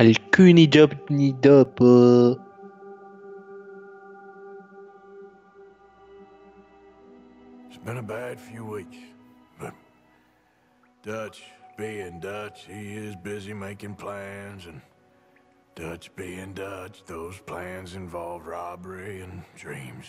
Alcuni giorni dopo. It's been a bad few weeks, but Dutch being Dutch, he is busy making plans, and Dutch being Dutch, those plans involve robbery and dreams.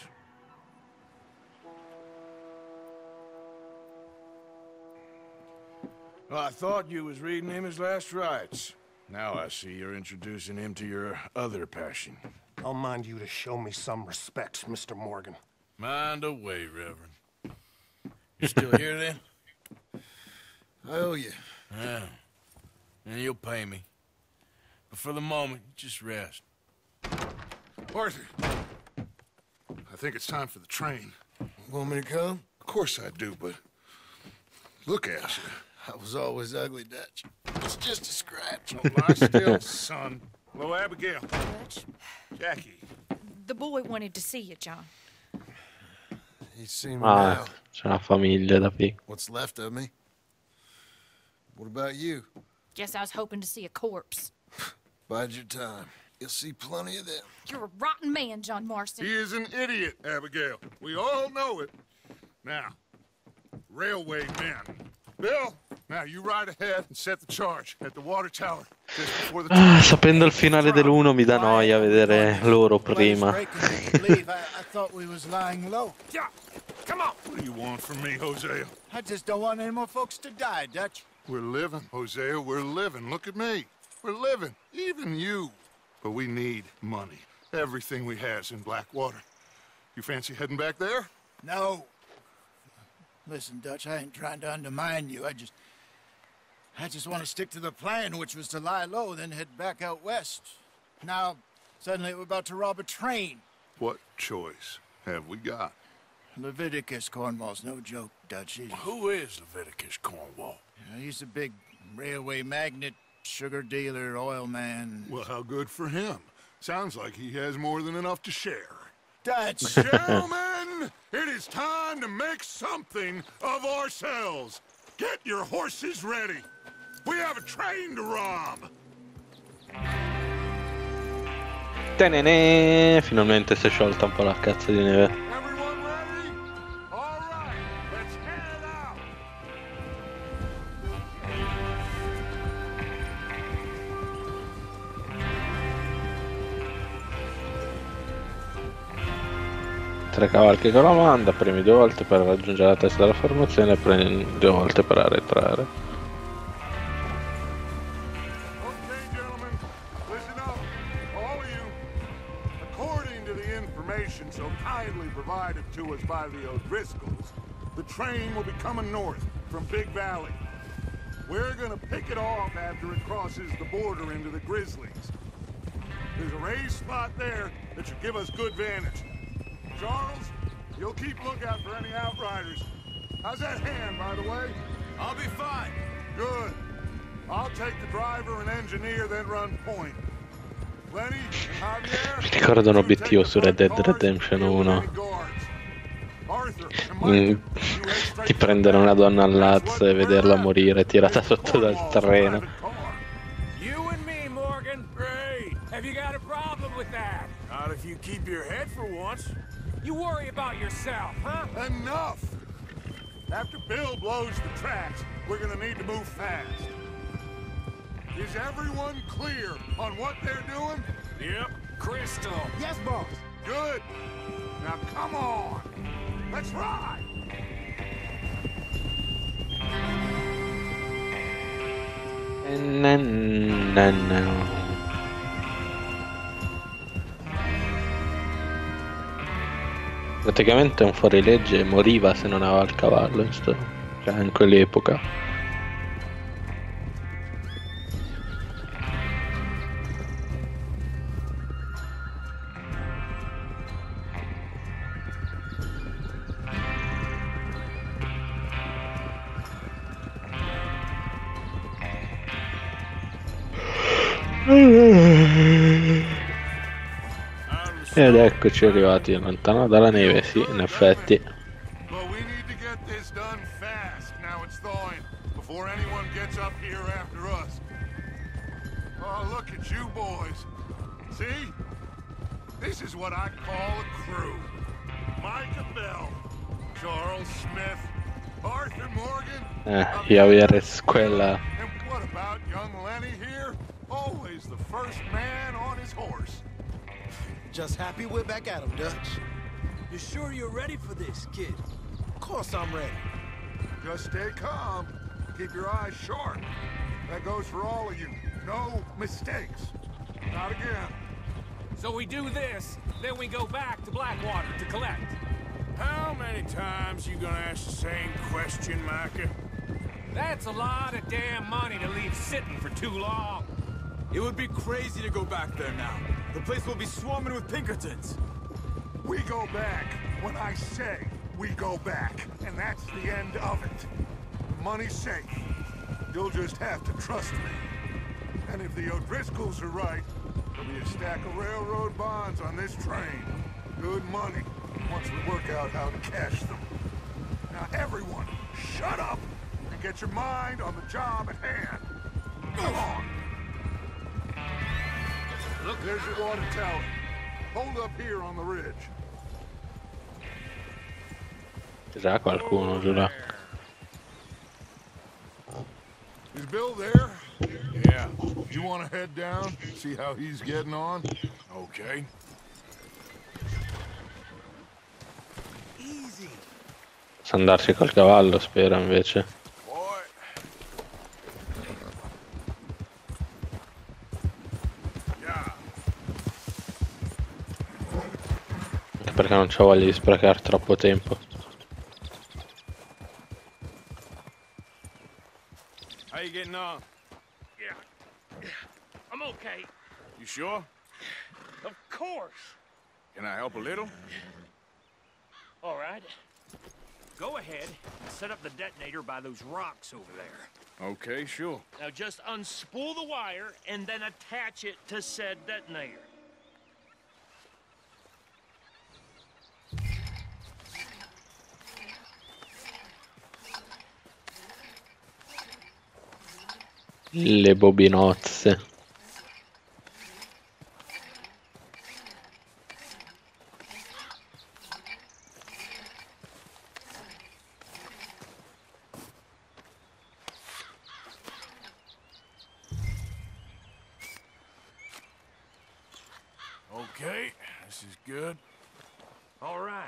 Well, I thought you was reading him his last rites. Now I see you're introducing him to your other passion. I'll mind you to show me some respect, Mr. Morgan. Mind away, Reverend. You still here, then? I owe you. Yeah. And you'll pay me. But for the moment, just rest. Arthur, I think it's time for the train. Want me to come? Of course I do, but look at you. I was always ugly, Dutch. It's just a scratch. Don't lie still, son. Hello, Abigail. Dutch, Jackie. the boy wanted to see you, John. He's seen me Ah, now. c'è una famiglia da piccolo. What's left of me? What about you? Guess I was hoping to see a corpse. Bide your time. You'll see plenty of them. You're a rotten man, John Marston. He is an idiot, Abigail. We all know it. Now, railway men. Bill, now you ride ahead and set the charge at the water tower just before the Ah, sapendo il finale dell'1 mi dà noia vedere loro prima. I thought we was lying low. Yeah, come on. What do you want from me, Hosea? I just don't want any more folks to die, Dutch. We're living, Hosea. We're living. Look at me. We're living. Even you. But we need money. Everything we has in Blackwater. You fancy heading back there? No. Listen, Dutch, I ain't trying to undermine you. I just want to stick to the plan, which was to lie low, then head back out west. Now, suddenly we're about to rob a train. What choice have we got? Leviticus Cornwall's no joke, Dutch. Who is Leviticus Cornwall? He's a big railway magnate, sugar dealer, oil man. Well, how good for him. Sounds like he has more than enough to share. Dutch! Gentlemen, it is time to make something of ourselves. Get your horses ready. We have a train to rob. Tenene! Finalmente si è sciolta un po' la cazzo di neve. Everyone ready? All right, let's head out. Tre cavalchi con la manda, premi 2 volte per raggiungere la testa della formazione e premi 2 volte per arretrare. Okay, gentlemen, listen up, all of you. According to the information so kindly provided to us by the O'Driscolls, the train will be coming north from Big Valley. We're gonna pick it off after it crosses the border into the Grizzlies. There's a raised spot there that should give us good vantage. Charles, you'll keep lookout for any outriders. How's that hand, by the way? I'll be fine. Good. I'll take the driver and engineer, then run point. Lenny, Javier, Mi ricordo un you obiettivo take su the Red Dead front cars Redemption and deal with 1. any guards. Arthur and Mike, you head straight Di to the prendere una back. donna al That's lazzo what e vederla we're morire tirata at. sotto dal Cornwall's treno. private car. You and me, Morgan. Great. Have you got a problem with that? Not if you keep your head for once. You worry about yourself, huh? Enough! After Bill blows the tracks, we're gonna need to move fast. Is everyone clear on what they're doing? Yep. Crystal. Yes, boss. Good. Now come on. Let's ride. No. Praticamente un fuorilegge moriva se non aveva il cavallo cioè in quell'epoca. Ed eccoci arrivati lontano dalla neve, sì, in effetti. But we need to get this done fast. Now it's thawing before anyone gets up here after us. Oh, look at you boys. See? This is what I call a crew. Micah Bell, Charles Smith, Arthur Morgan. Javier Escuela. And what about young Lenny here? Always the first man on his horse. Just happy we're back at him, Dutch. You sure you're ready for this, kid? Of course I'm ready. Just stay calm. Keep your eyes sharp. That goes for all of you. No mistakes. Not again. So we do this, then we go back to Blackwater to collect. How many times you gonna ask the same question, Micah? That's a lot of damn money to leave sitting for too long. It would be crazy to go back there now. The place will be swarming with Pinkertons. We go back when I say we go back, and that's the end of it. The money's safe. You'll just have to trust me. And if the O'Driscolls are right, there'll be a stack of railroad bonds on this train. Good money, once we work out how to cash them. Now everyone, shut up and get your mind on the job at hand. Come on. Look, there's your water tower. Hold up here on the ridge. Già qualcuno giù là. Is Bill there? Yeah. You want to head down, see how he's getting on? Okay. Easy. Sa andarci col cavallo, spero invece. Boy. Yeah. Anche perché non c'ho voglia di sprecare troppo tempo. How you getting on? Yeah. I'm okay. You sure? Of course. Can I help a little? All right. Go ahead and set up the detonator by those rocks over there. Okay, sure. Now just unspool the wire and then attach it to said detonator. Le bobinozze. Okay, this is good. All right.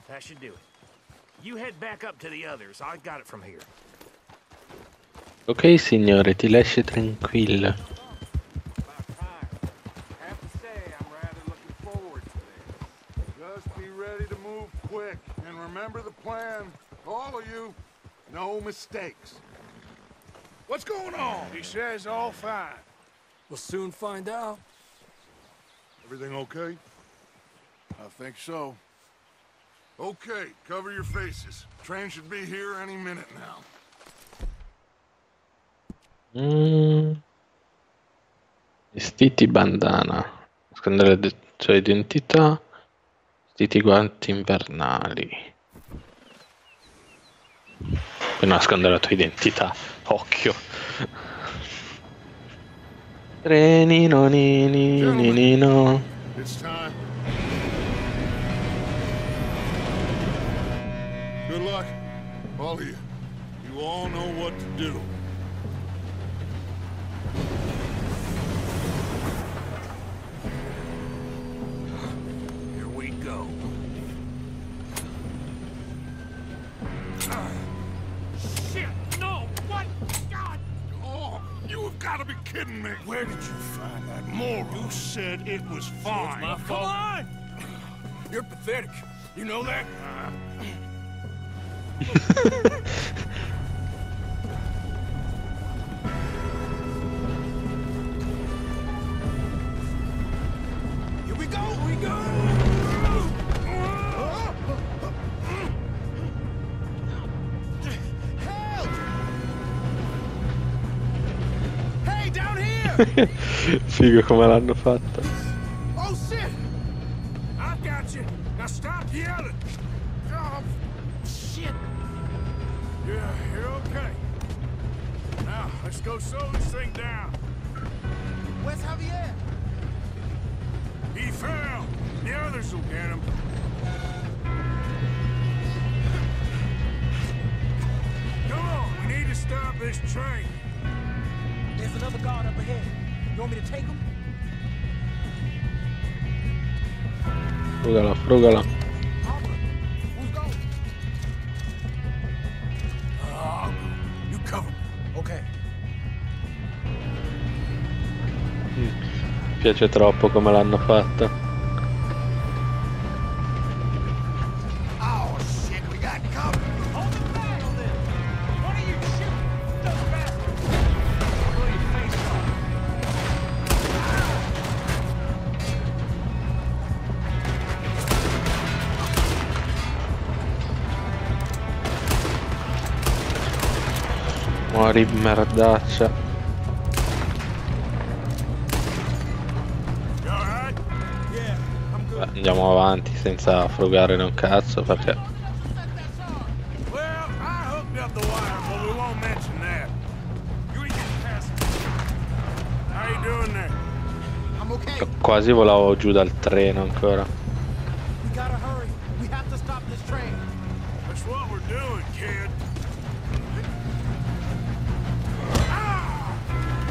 That should do it. You head back up to the others. I got it from here. Ok signore, ti lascio tranquillo. About time. I have to say, I'm rather looking forward to this. Just be ready to move quick, and remember the plan. All of you, no mistakes. What's going on? He says all fine. We'll soon find out. Everything okay? I think so. Okay, cover your faces. Train should be here any minute now. Vestiti bandana. Nascondere le sue identità. Vestiti guanti invernali. Per nascondere la tua identità. Occhio. Trenino ninino. It's time. Good luck, all of you. You all know what to do. Here we go. Shit! No! What? God! Oh, you have got to be kidding me. Where did you find that moron? You said it was fine. My fault. Come on! You're pathetic. You know that? Here we go! Here we go! Help! Hey, down here! Figo come l'hanno fatta. Oh shit! I got you. Now stop yelling. Oh, shit! Yeah, you're okay. Now, let's go slow this thing down. Where's Javier? He fell. The others will get him. Come on, we need to stop this train. There's another guard up ahead. You want me to take him? Frugala, frugala. Who's going? You cover me. Okay. Mi piace troppo come l'hanno fatta. Oh shit, we got cover. Hold it back, then. What are you shooting? Those bastards. Blow your face off. Muori merdaccia. You all right? Yeah, I'm good. Andiamo avanti senza frugare un cazzo perché Well, I hooked up the wire, but we won't mention that. You ain't getting past me. How you doing there? I'm okay. quasi volavo giù dal treno ancora. We gotta hurry. We have to stop this train. That's what we're doing, kid.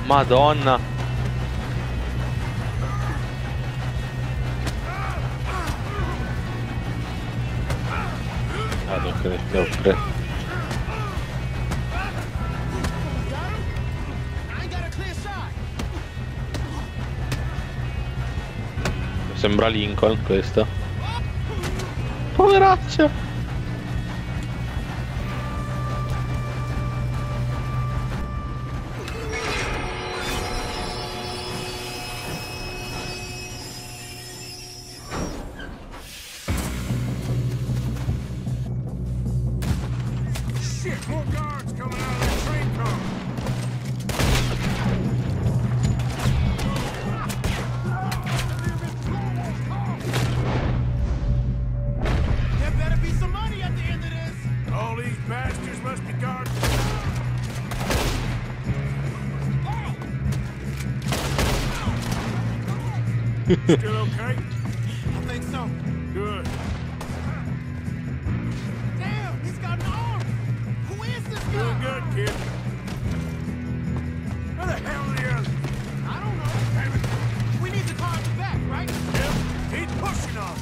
Madonna. Vado che ne ho preso. I ain't got a clear shot. Sembra Lincoln questo. Poveraccio. Shit, more guards coming out of that train car. There better be some money at the end of this. All these bastards must be guards. Still okay? I think so. Good. Damn, he's got an arm. Who is this Doing guy? good, kid. Where the hell are the others? I don't know. We need the car at the back, right? Yep, he's pushing on.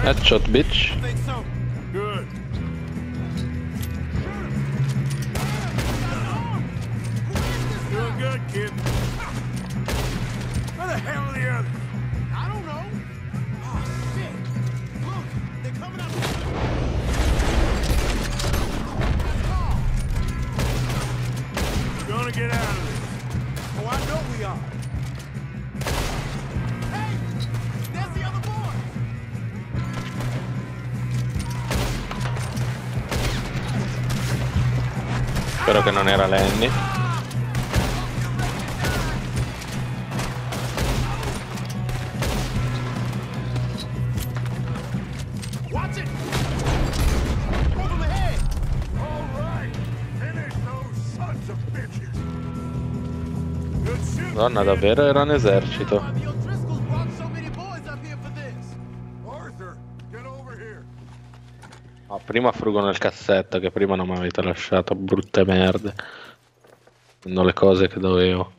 Headshot bitch. I think so. Good. Doing good, kid. Where the hell are the others? I don't know. Oh, shit. Look, they're coming up. We're gonna get out of this. Oh, I know we are. Hey, there's the other boy. Spero che non era Lenny. Watch it. Over ahead. All right. Finish those sons of bitches. Good shit. Madonna, davvero era un esercito. The O'Driscolls brought so many boys up here for this. Arthur, get over here. No, prima frugo nel cassetto che prima non mi avete lasciato, brutte merde. Non le cose che dovevo.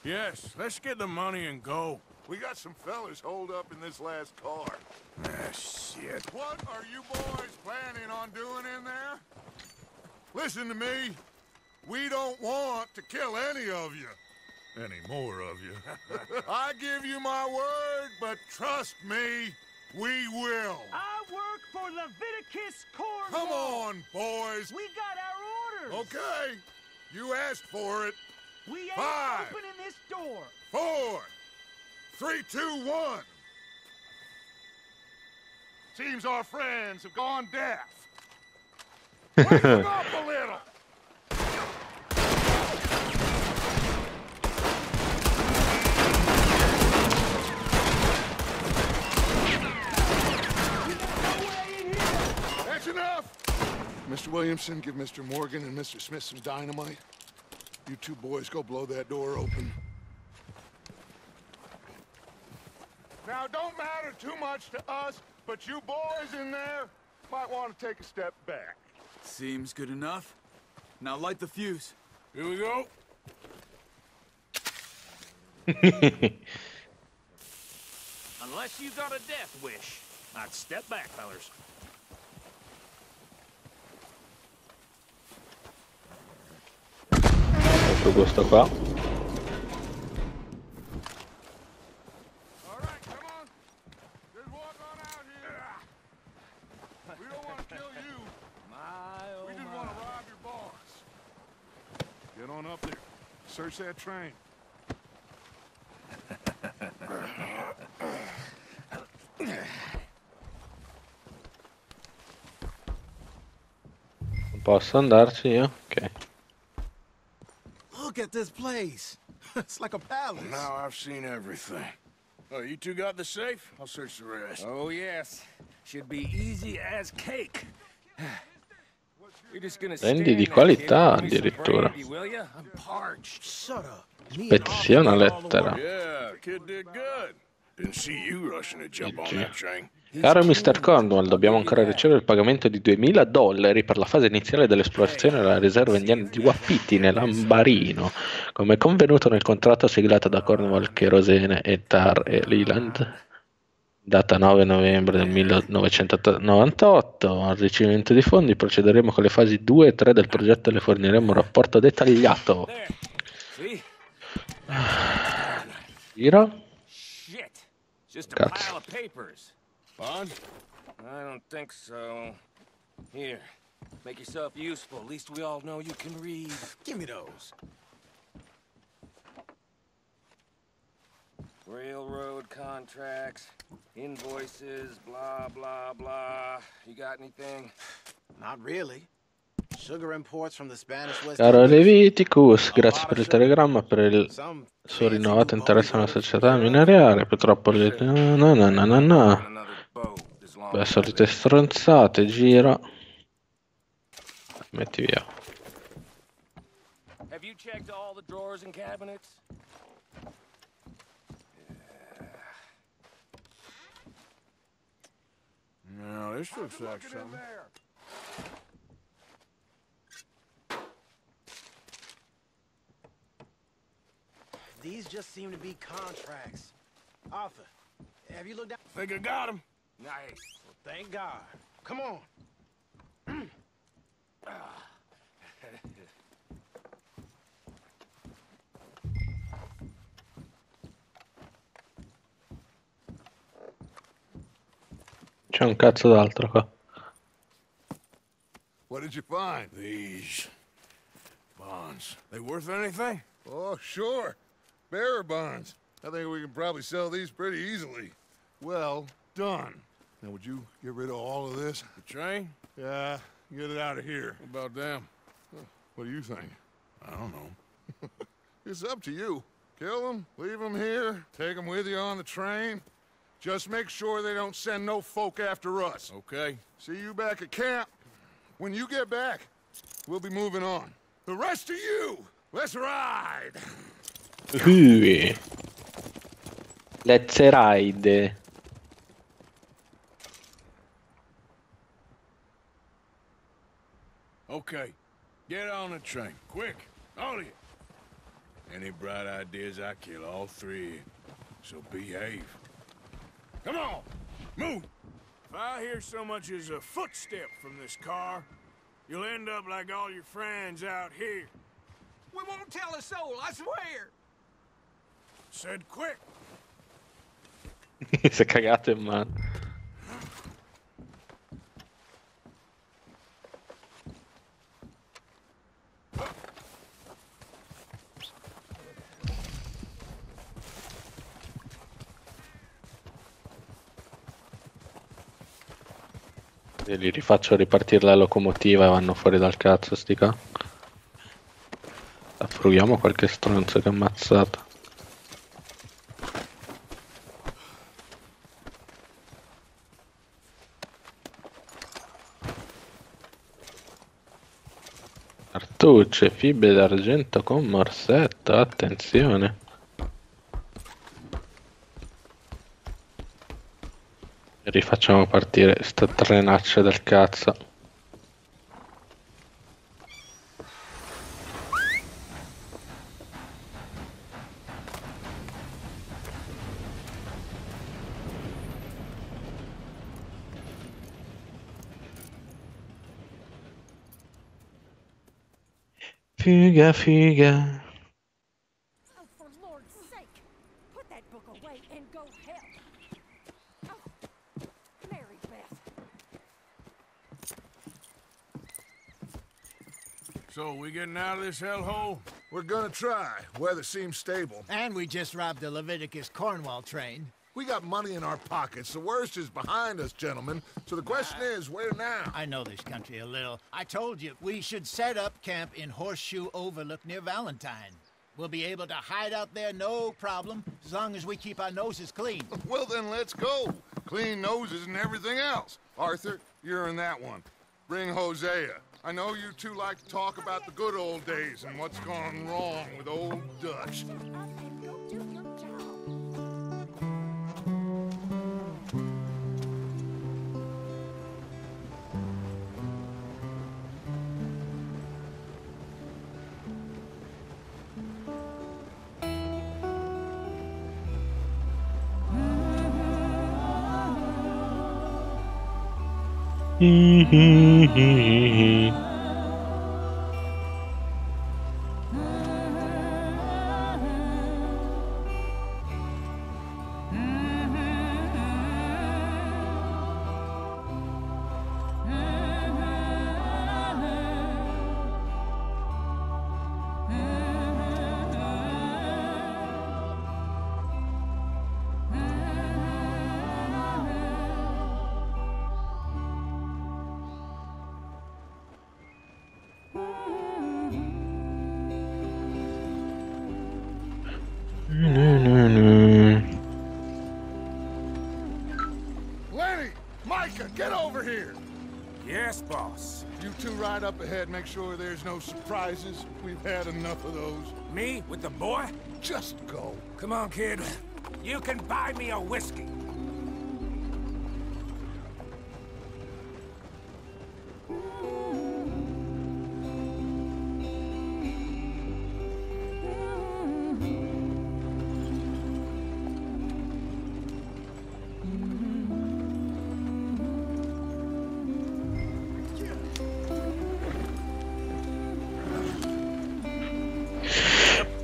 Yes, let's get the money and go. We got some fellas holed up in this last car. Ah, shit. What are you boys planning on doing in there? Listen to me. We don't want to kill any of you. Any more of you. I give you my word, but trust me, we will. I work for Leviticus Corps. Come on, boys. We got our orders. Okay. You asked for it. We ain't 5, opening this door. 4, 3, 2, 1. Seems our friends have gone deaf. Wake them up a little. That's enough. Mr. Williamson, give Mr. Morgan and Mr. Smith some dynamite. You two boys go blow that door open. Now, it don't matter too much to us, but you boys in there might want to take a step back. Seems good enough. Now light the fuse. Here we go. Unless you got a death wish, I'd step back, fellers. Ecco questo qua. All right, come on. Just walk on out here. We don't want to kill you. We just want to rob your boss. Get on up there. Search that train. Non posso andarci io? Ok. Look at this place. It's like a palace. Now I've seen everything. Oh, you two got the safe? I'll search the rest. Oh, yes. Should be easy as cake. You're just gonna Prendi di qualità addirittura. will ya? I'm parched. Shut up. Speziona lettera. Yeah, the kid did good. Didn't see you rushing to jump on that train. Caro Mr. Cornwall, dobbiamo ancora ricevere il pagamento di $2000 per la fase iniziale dell'esplorazione della riserva indiana di Wapiti nell'Ambarino, come convenuto nel contratto siglato da Cornwall, Kerosene e Tar e Leland. Data 9 novembre del 1998, al ricevimento di fondi procederemo con le fasi 2 e 3 del progetto e le forniremo un rapporto dettagliato. Giro? Just a Cazzo. pile of papers. Bond? I don't think so. Here, make yourself useful. At least we all know you can read. Give me those. Railroad contracts, invoices, blah, blah, blah. You got anything? Not really. Sugar imports from the Spanish West Caro Indies. Leviticus, grazie per il telegramma, per il suo rinnovato interesse nella società mineraria. Purtroppo no. Beh, solite stronzate, giro. Metti via. Have you checked all the drawers and cabinets? No, this looks like something. These just seem to be contracts. Arthur, have you looked down? Think I got him. Nice. Well, thank God. Come on. C'è un cazzo d'altro qua. What did you find? These bonds. They worth anything? Oh, sure. Bearer bonds. I think we can probably sell these pretty easily. Well done. Now, would you get rid of all of this? The train? Yeah, get it out of here. What about them? What do you think? I don't know. It's up to you. Kill them, leave them here, take them with you on the train. Just make sure they don't send no folk after us. Okay. See you back at camp. When you get back, we'll be moving on. The rest of you, let's ride! Let's ride. Okay. Get on the train. Quick. All of you. Any bright ideas, I kill all three of you. So behave. Come on! Move! If I hear so much as a footstep from this car, you'll end up like all your friends out here. We won't tell a soul, I swear. Said quick. Si è cagato in mano. E li rifaccio ripartire la locomotiva e vanno fuori dal cazzo sti qua. Frughiamo qualche stronzo che ammazzata. Cartucce, fibre d'argento con morsetto, attenzione. Rifacciamo partire sta trenaccia del cazzo. Figa, figa. Oh, for Lord's sake, put that book away and go help. Oh, Mary Beth. So, we getting out of this hellhole? We're gonna try. Weather seems stable. And we just robbed the Leviticus Cornwall train. We got money in our pockets. The worst is behind us, gentlemen. So the question is, where now? I know this country a little. I told you, we should set up camp in Horseshoe Overlook near Valentine. We'll be able to hide out there, no problem, as long as we keep our noses clean. Well, then let's go. Clean noses and everything else. Arthur, you're in that one. Bring Hosea. I know you two like to talk about the good old days and what's gone wrong with old Dutch. And go do your job. Lenny! Micah, get over here! Yes, boss. You two ride up ahead, make sure there's no surprises. We've had enough of those. Me with the boy? Just go. Come on, kid. You can buy me a whiskey.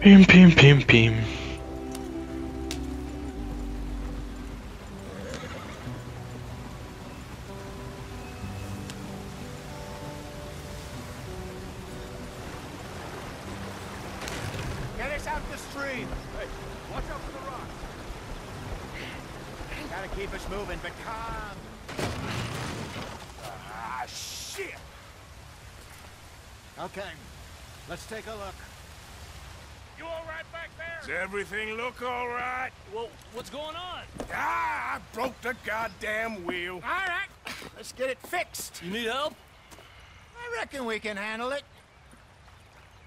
Pim, pim, pim, pim. Get us out the stream. Hey, watch out for the rocks. Gotta keep us moving, but calm. Ah, shit! Okay, let's take a look. You all right back there? Does everything look all right? Well, what's going on? Ah, I broke the goddamn wheel. All right, let's get it fixed. You need help? I reckon we can handle it.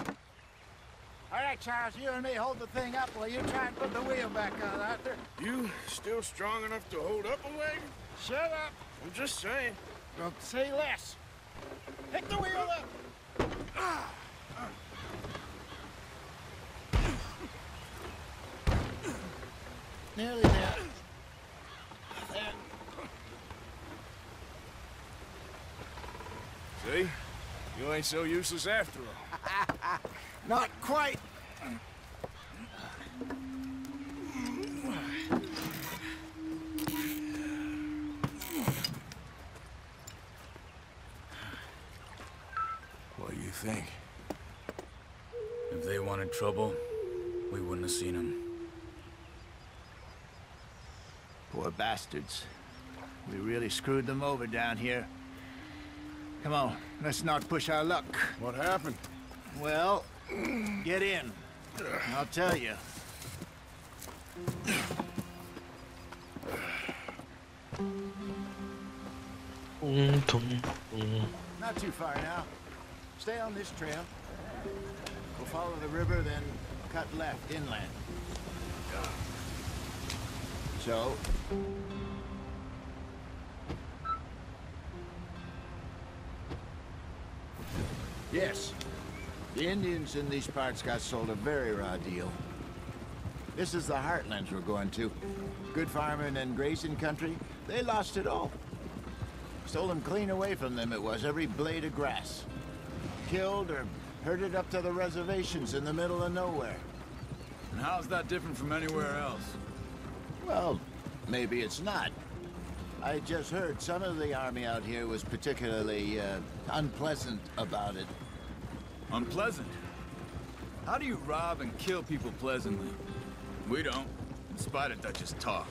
All right, Charles, you and me hold the thing up while you try and put the wheel back on, Arthur. You still strong enough to hold up a wagon? Shut up. I'm just saying. Well, say less. Pick the wheel up. Nearly there. There. See? You ain't so useless after all. Not quite. What do you think? If they wanted trouble, we wouldn't have seen them. Poor bastards. We really screwed them over down here. Come on, let's not push our luck. What happened? Well, get in. I'll tell you. Not too far now. Stay on this trail. We'll follow the river, then cut left inland. So... Yes. The Indians in these parts got sold a very raw deal. This is the heartlands we're going to. Good farming and grazing country. They lost it all. Stole them clean away from them, it was, every blade of grass. Killed or herded up to the reservations in the middle of nowhere. And how's that different from anywhere else? Well, maybe it's not. I just heard some of the army out here was particularly, unpleasant about it. Unpleasant? How do you rob and kill people pleasantly? We don't, in spite of Dutch's talk.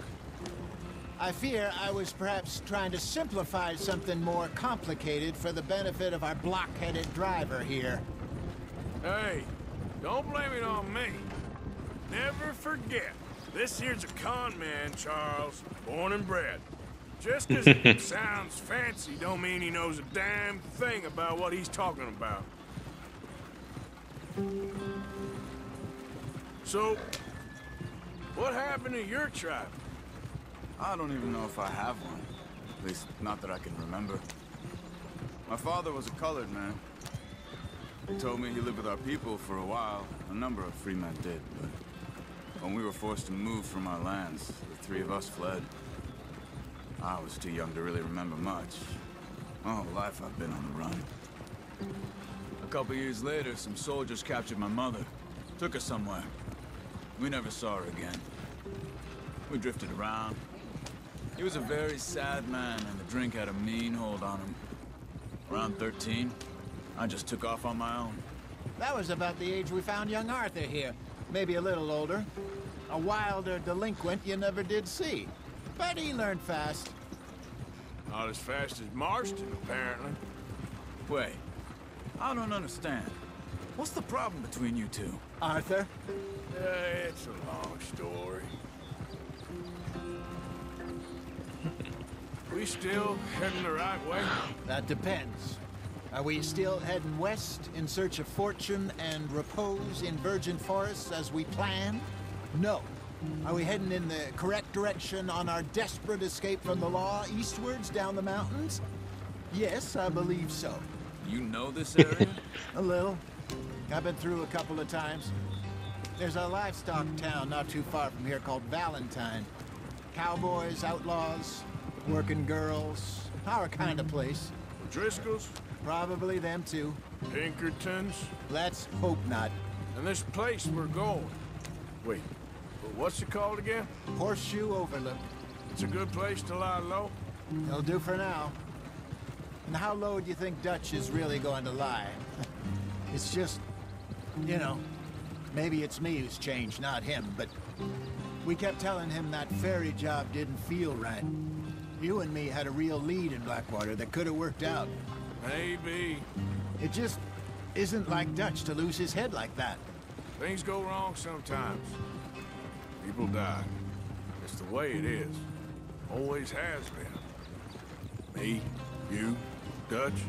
I fear I was perhaps trying to simplify something more complicated for the benefit of our block-headed driver here. Hey, don't blame it on me. Never forget, this here's a con man, Charles, born and bred. Just 'cause it sounds fancy don't mean he knows a damn thing about what he's talking about. So, what happened to your tribe? I don't even know if I have one. At least, not that I can remember. My father was a colored man. He told me he lived with our people for a while. A number of free men did, but when we were forced to move from our lands, the three of us fled. I was too young to really remember much. My whole life I've been on the run. A couple years later, some soldiers captured my mother. Took her somewhere. We never saw her again. We drifted around. He was a very sad man, and the drink had a mean hold on him. Around 13, I just took off on my own. That was about the age we found young Arthur here. Maybe a little older. A wilder delinquent you never did see. But he learned fast. Not as fast as Marston, apparently. Wait, I don't understand. What's the problem between you two? Arthur? It's a long story. We still heading the right way? That depends. Are we still heading west in search of fortune and repose in virgin forests as we planned? No. Are we heading in the correct direction on our desperate escape from the law eastwards down the mountains? Yes, I believe so. You know this area? A little. I've been through a couple of times. There's a livestock town not too far from here called Valentine. Cowboys, outlaws, working girls, our kind of place. Driscolls? Probably them too. Pinkertons? Let's hope not. And this place we're going. Wait, what's it called again? Horseshoe Overlook. It's a good place to lie low? It'll do for now. And how low do you think Dutch is really going to lie? It's just, you know, maybe it's me who's changed, not him, but we kept telling him that ferry job didn't feel right. You and me had a real lead in Blackwater that could have worked out. Maybe. It just isn't like Dutch to lose his head like that. Things go wrong sometimes. People die. It's the way it is. Always has been. Me, you, Dutch.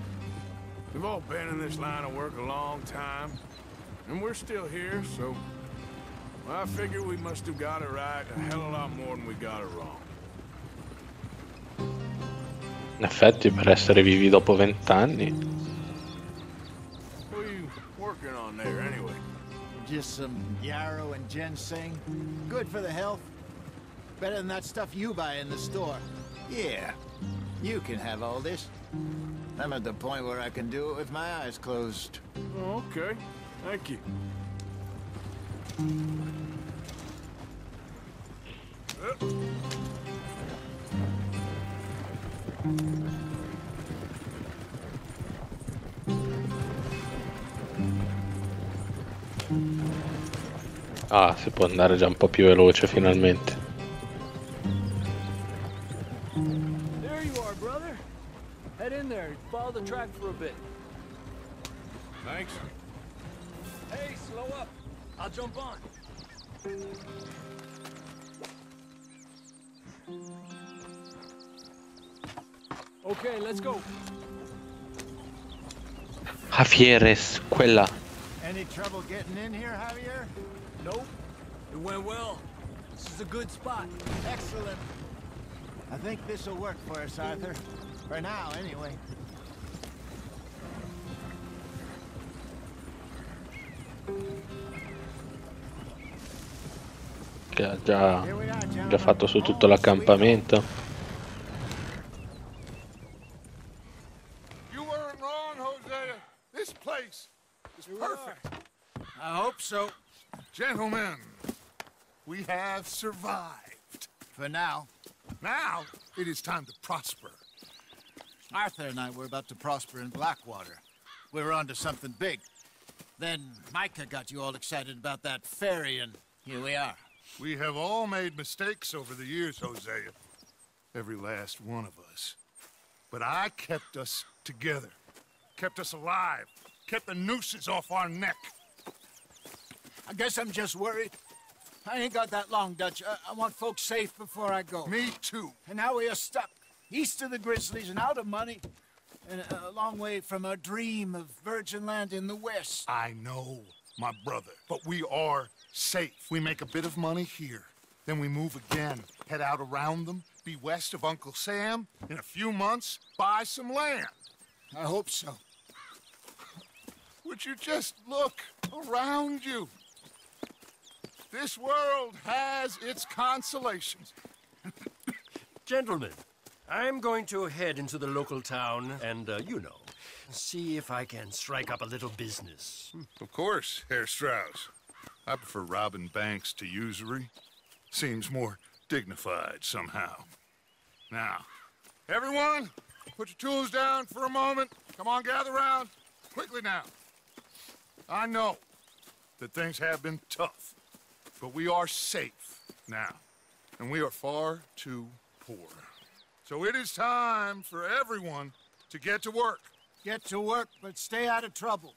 We've all been in this line of work a long time. And we're still here, so... I figure we must have got it right a hell of a lot more than we got it wrong. In effetti, per essere vivi dopo 20 anni. What are you working on there, anyway? Just some yarrow and ginseng. Good for the health. Better than that stuff you buy in the store. Yeah, you can have all this. I'm at the point where I can do it with my eyes closed. Oh, okay. Thank you. Ah, si può andare già un po' più veloce finalmente. There you are, brother. Head in there. Follow the track for a bit. Thanks. Hey, slow up. I'll jump on. Okay, let's go. Javieres, quella. Any trouble getting in here, Javier? Nope. It went well. This is a good spot. Excellent. I think this will work for us, Arthur. For now, anyway. Che ha già fatto su tutto l'accampamento. You weren't wrong, Hosea. This place is perfect. I hope so. Gentlemen, we have survived. For now. Now, it is time to prosper. Arthur and I were about to prosper in Blackwater. We were onto something big. Then Micah got you all excited about that ferry, and here we are. We have all made mistakes over the years, Hosea. Every last one of us. But I kept us together. Kept us alive. Kept the nooses off our neck. I guess I'm just worried. I ain't got that long, Dutch. I want folks safe before I go. Me too. And now we are stuck. East of the Grizzlies and out of money. And a long way from our dream of virgin land in the west. I know, my brother. But we are safe. We make a bit of money here. Then we move again. Head out around them. Be west of Uncle Sam. In a few months, buy some land. I hope so. Would you just look around you? This world has its consolations. Gentlemen, I'm going to head into the local town and, see if I can strike up a little business. Of course, Herr Strauss. I prefer robbing banks to usury. Seems more dignified somehow. Now, everyone, put your tools down for a moment. Come on, gather round. Quickly now. I know that things have been tough, but we are safe now, and we are far too poor. So it is time for everyone to get to work. Get to work, but stay out of trouble.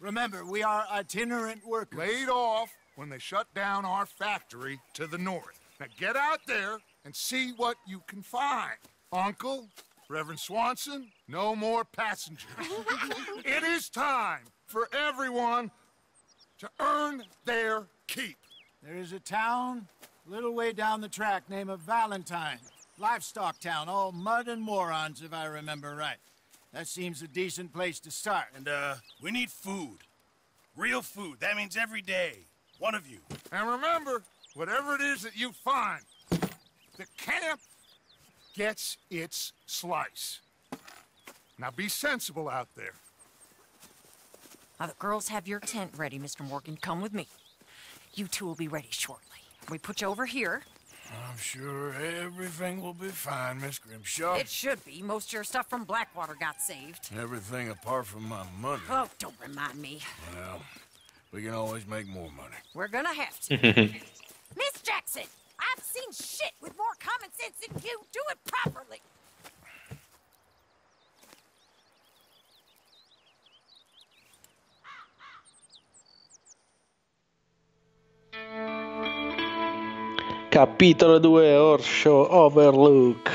Remember, we are itinerant workers. Laid off when they shut down our factory to the north. Now get out there and see what you can find. Uncle, Reverend Swanson, no more passengers. It is time for everyone to earn their keep. There is a town a little way down the track named Valentine. Livestock town, all mud and morons, if I remember right. That seems a decent place to start. And, we need food. Real food. That means every day. One of you. And remember, whatever it is that you find, the camp gets its slice. Now be sensible out there. Now, the girls have your tent ready, Mr. Morgan. Come with me. You two will be ready shortly. We put you over here. I'm sure everything will be fine, Miss Grimshaw. It should be. Most of your stuff from Blackwater got saved. Everything apart from my money. Oh, don't remind me. Well, we can always make more money. We're gonna have to. Miss Jackson, I've seen shit with more common sense than you. Do it properly. Capitolo 2, Orso Overlook.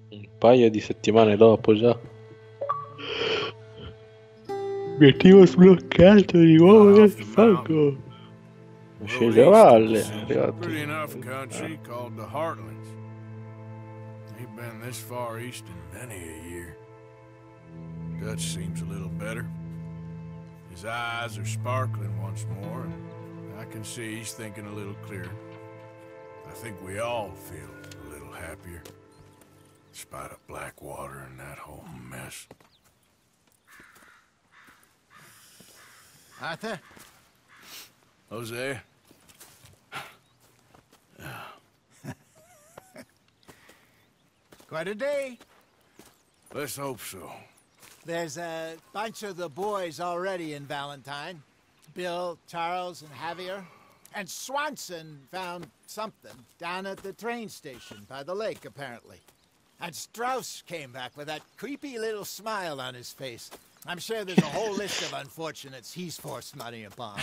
Un paio di settimane dopo già. Obiettivo sbloccato di nuovo nel fango. Scende a valle, è arrivato. Pretty enough country called the Heartlands. Ain't been this far east in many a year. Dutch seems a little better. His eyes are sparkling once more, and I can see he's thinking a little clearer. I think we all feel a little happier, despite of Blackwater and that whole mess. Arthur? Jose? Quite a day. Let's hope so. There's a bunch of the boys already in Valentine. Bill, Charles, and Javier. And Swanson found something down at the train station by the lake, apparently. And Strauss came back with that creepy little smile on his face. I'm sure there's a whole list of unfortunates he's forced money upon.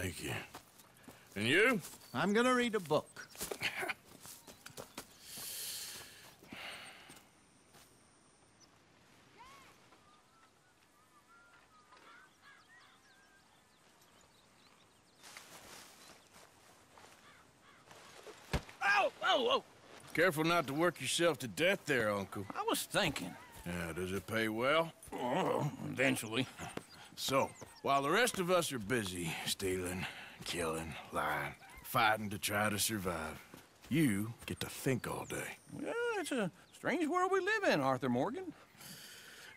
Thank you. And you? I'm gonna read a book. Whoa! Careful not to work yourself to death there, Uncle. I was thinking. Yeah, does it pay well? Oh, eventually. So, while the rest of us are busy stealing, killing, lying, fighting to try to survive, you get to think all day. Yeah, it's a strange world we live in, Arthur Morgan.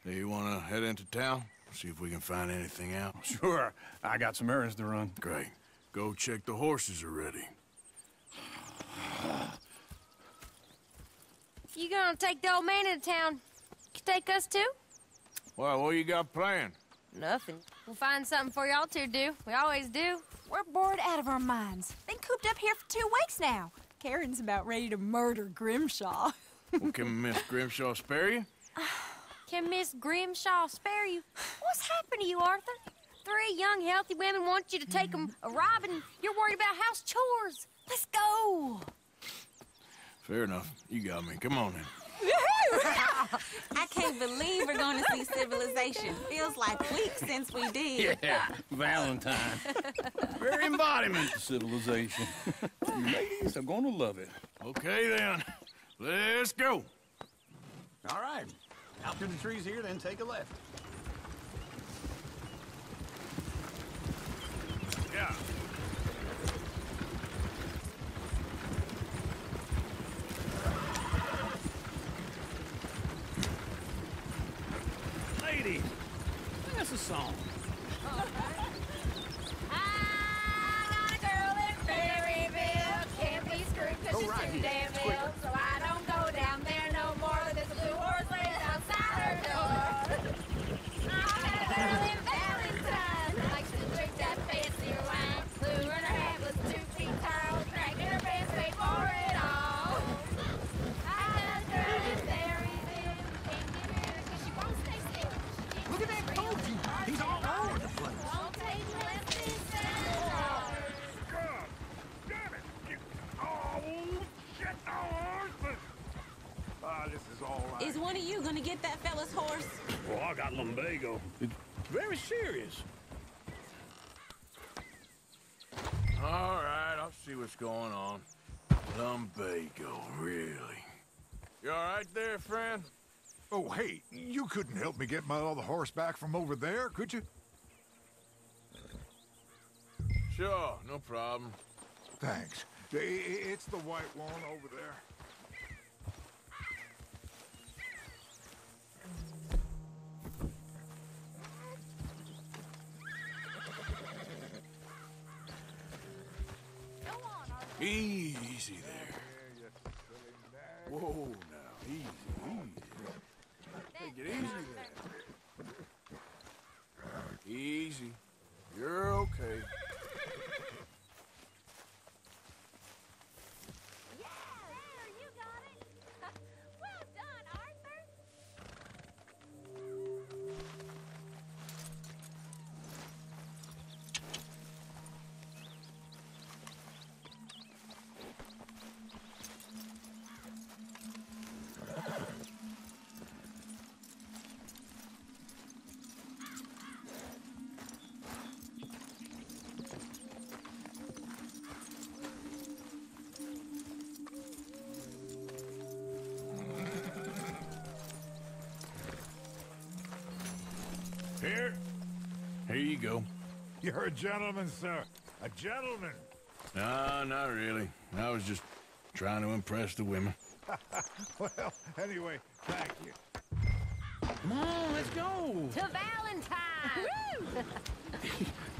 Do you want to head into town? See if we can find anything out? Sure. I got some errands to run. Great. Go check the horses are ready. You gonna take the old man into town? You take us too? Well, what you got planned? Nothing. We'll find something for y'all to do. We always do. We're bored out of our minds. Been cooped up here for 2 weeks now. Karen's about ready to murder Grimshaw. Well, can Miss Grimshaw spare you? Can Miss Grimshaw spare you? What's happened to you, Arthur? 3 young, healthy women want you to take them a robbing. You're worried about house chores. Let's go. Fair enough. You got me. Come on then. I can't believe we're going to see civilization. Feels like weeks since we did. Yeah, Valentine. Very embodiment of civilization. You ladies are going to love it. Okay then. Let's go. All right. Out to the trees here, then take a left. Yeah. Ladies, sing us a song. I got a girl in Berryville. Can't be screwed because she's right too here. damn It's quicker. ill. So I don't go down there no more. There's a blue horse laying outside her door. I got a girl in Valentine. Likes to drink that fancier wine. Blue in her hat was 2 feet tall. Dragging her pants, paid for it all. I got a girl in Berryville. Can't get her 'cause she won't stay still. Look at that Codici. He's all over the place. Won't take less than $7. God damn it! Oh, shit! This is all right. Is one of you going to get that fella's horse? Oh, I got lumbago. It's very serious. All right, I'll see what's going on. Lumbago, really? You all right there, friend? Oh, hey, you couldn't help me get my other horse back from over there, could you? Sure, no problem. Thanks. It's the white one over there. Easy there. Whoa, now, easy. Take it easy there. Easy. You're okay. There, you got it. Well done, Arthur. Here you go. You're a gentleman, sir. A gentleman. No, not really. I was just trying to impress the women. Well, anyway, thank you. Come on, let's go. To Valentine.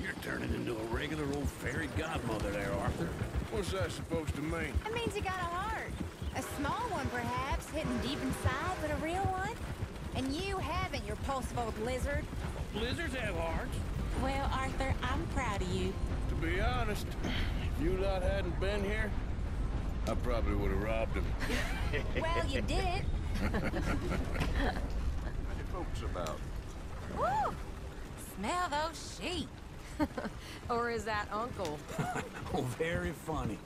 You're turning into a regular old fairy godmother there, Arthur. What's that supposed to mean? That means you got a heart. A small one, perhaps, hidden deep inside, but a real one. And you haven't, you repulsive old lizard. Blizzards have hearts. Well, Arthur, I'm proud of you. To be honest, if you lot hadn't been here, I probably would have robbed him. Well, you did. How you folks about? Woo! Smell those sheep. Or is that Uncle? Oh, very funny.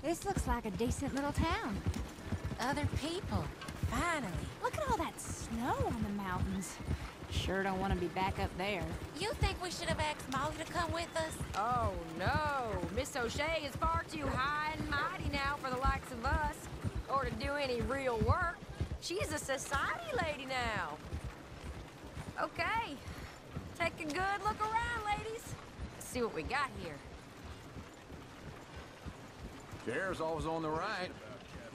This looks like a decent little town. Other people. Finally. Look at all that snow on the mountains. Sure don't want to be back up there. You think we should have asked Molly to come with us? Oh, no. Miss O'Shea is far too high and mighty now for the likes of us. Or to do any real work. She's a society lady now. Okay. Take a good look around, ladies. Let's see what we got here. Chair's always on the right.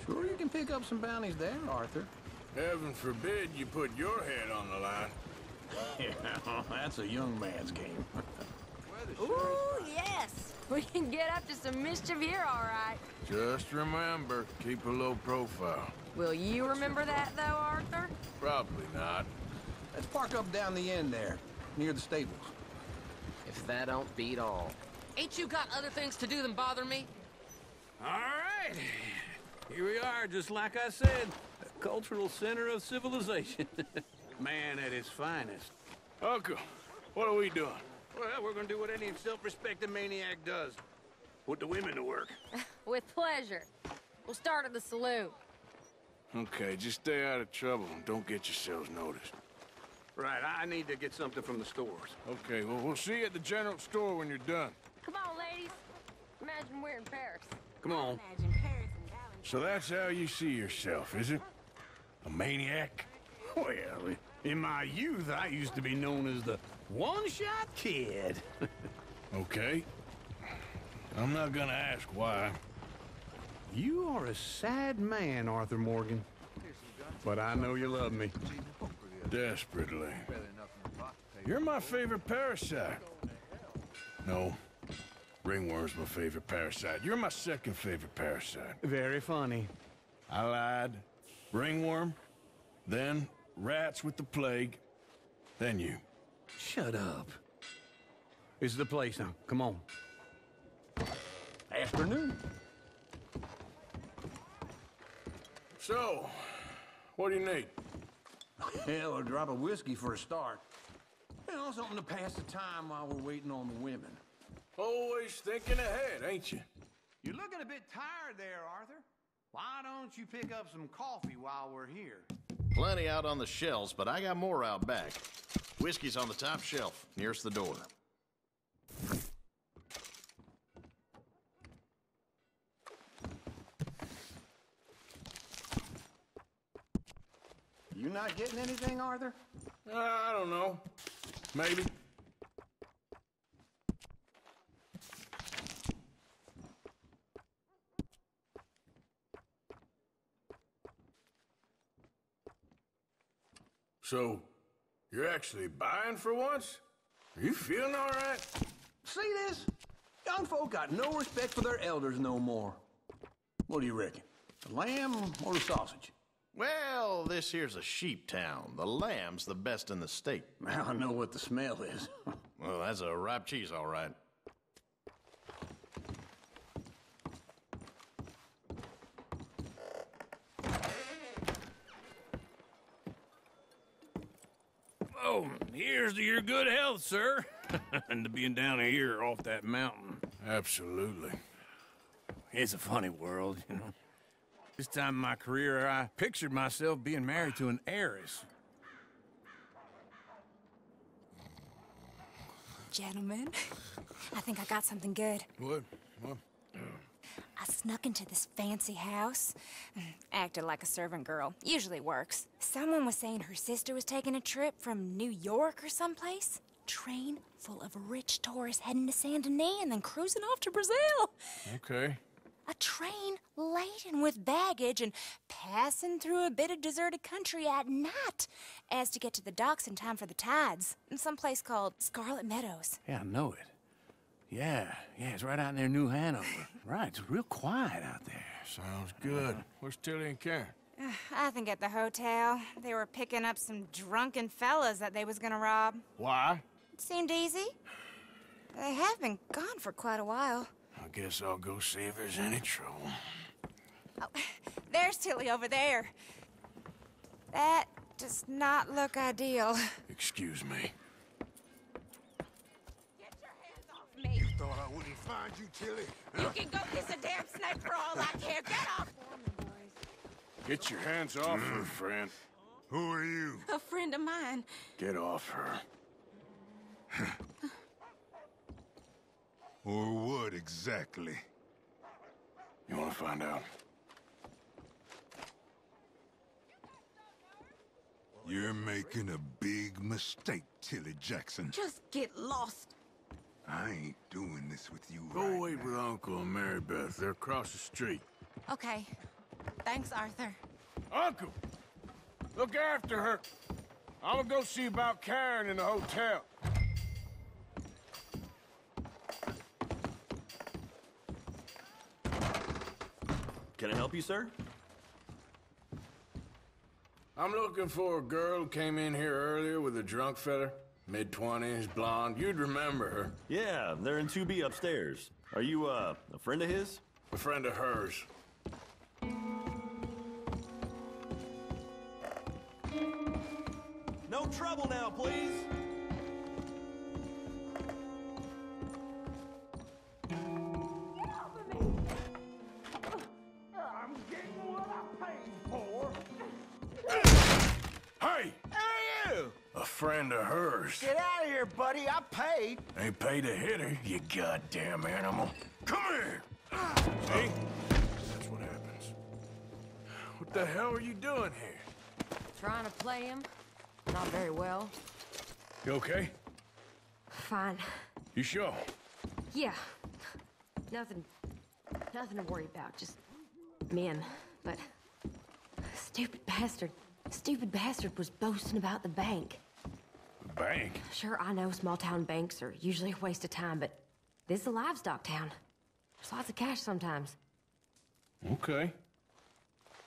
Sure you can pick up some bounties there, Arthur. Heaven forbid you put your head on the line. Yeah, that's a young man's game. Ooh, yes. We can get up to some mischief here, all right. Just remember, keep a low profile. Will you remember that, though, Arthur? Probably not. Let's park up down the end there, near the stables. If that don't beat all. Ain't you got other things to do than bother me? All right. Here we are, just like I said. A cultural center of civilization. Man at his finest. Uncle, what are we doing? Well, we're gonna do what any self-respecting maniac does. Put the women to work. With pleasure. We'll start at the saloon. Okay, just stay out of trouble and don't get yourselves noticed. Right, I need to get something from the stores. Okay, well, we'll see you at the general store when you're done. Come on, ladies. Imagine we're in Paris. Come on. Imagine Paris and Valentine. So that's how you see yourself, is it? A maniac? Well, in my youth, I used to be known as the one-shot kid. Okay. I'm not gonna ask why. You are a sad man, Arthur Morgan. But I know you love me. Desperately. You're my favorite parasite. No. Ringworm's my favorite parasite. You're my second favorite parasite. Very funny. I lied. Ringworm, then rats with the plague, then you. Shut up. This is the place now. Come on. Afternoon. So, what do you need? Hell, a drop of whiskey for a start. You know, something to pass the time while we're waiting on the women. Always thinking ahead, ain't you? You're looking a bit tired there, Arthur. Why don't you pick up some coffee while we're here? Plenty out on the shelves, but I got more out back. Whiskey's on the top shelf, nearest the door. You not getting anything, Arthur? I don't know. Maybe. So, you're actually buying for once? Are you feeling all right? See this? Young folk got no respect for their elders no more. What do you reckon? The lamb or the sausage? Well, this here's a sheep town. The lamb's the best in the state. Now I know what the smell is. Well, that's a ripe cheese, all right. Oh, here's to your good health, sir. And to being down here off that mountain. Absolutely. It's a funny world, you know. This time in my career, I pictured myself being married to an heiress. Gentlemen, I think I got something good. What? I snuck into this fancy house, acted like a servant girl. Usually works. Someone was saying her sister was taking a trip from New York or someplace. Train full of rich tourists heading to Saint Denis and then cruising off to Brazil. Okay. A train laden with baggage and passing through a bit of deserted country at night as to get to the docks in time for the tides in some place called Scarlet Meadows. Yeah, I know it. Yeah, it's right out near New Hanover. Right, it's real quiet out there. Sounds good. Where's Tilly and Karen? I think at the hotel. They were picking up some drunken fellas that they was gonna rob. Why? It seemed easy. They have been gone for quite a while. I guess I'll go see if there's any trouble. Oh, there's Tilly over there. That does not look ideal. Excuse me. Get your find you, Tilly. You can go kiss a damn snake for all I care. Get off! Get your hands off her, friend. Who are you? A friend of mine. Get off her. Or what exactly? You want to find out? You're making a big mistake, Tilly Jackson. Just get lost. I ain't doing this with you Go right wait now. with Uncle and Mary Beth. They're across the street. Okay. Thanks, Arthur. Uncle! Look after her. I'm gonna go see about Karen in the hotel. Can I help you, sir? I'm looking for a girl who came in here earlier with a drunk fella. Mid-20s, blonde. You'd remember her. Yeah, they're in 2B upstairs. Are you, a friend of his? A friend of hers. No trouble now, please. I'm getting what I paid for. Hey! Hey, you! A friend of hers. Get out of here, buddy. I paid. Ain't paid to hit her, you goddamn animal. Come here! See? That's what happens. What the hell are you doing here? Trying to play him. Not very well. You okay? Fine. You sure? Yeah. Nothing to worry about. Just men. But stupid bastard was boasting about the bank. The bank? Sure, I know small town banks are usually a waste of time, but this is a livestock town. There's lots of cash sometimes. Okay.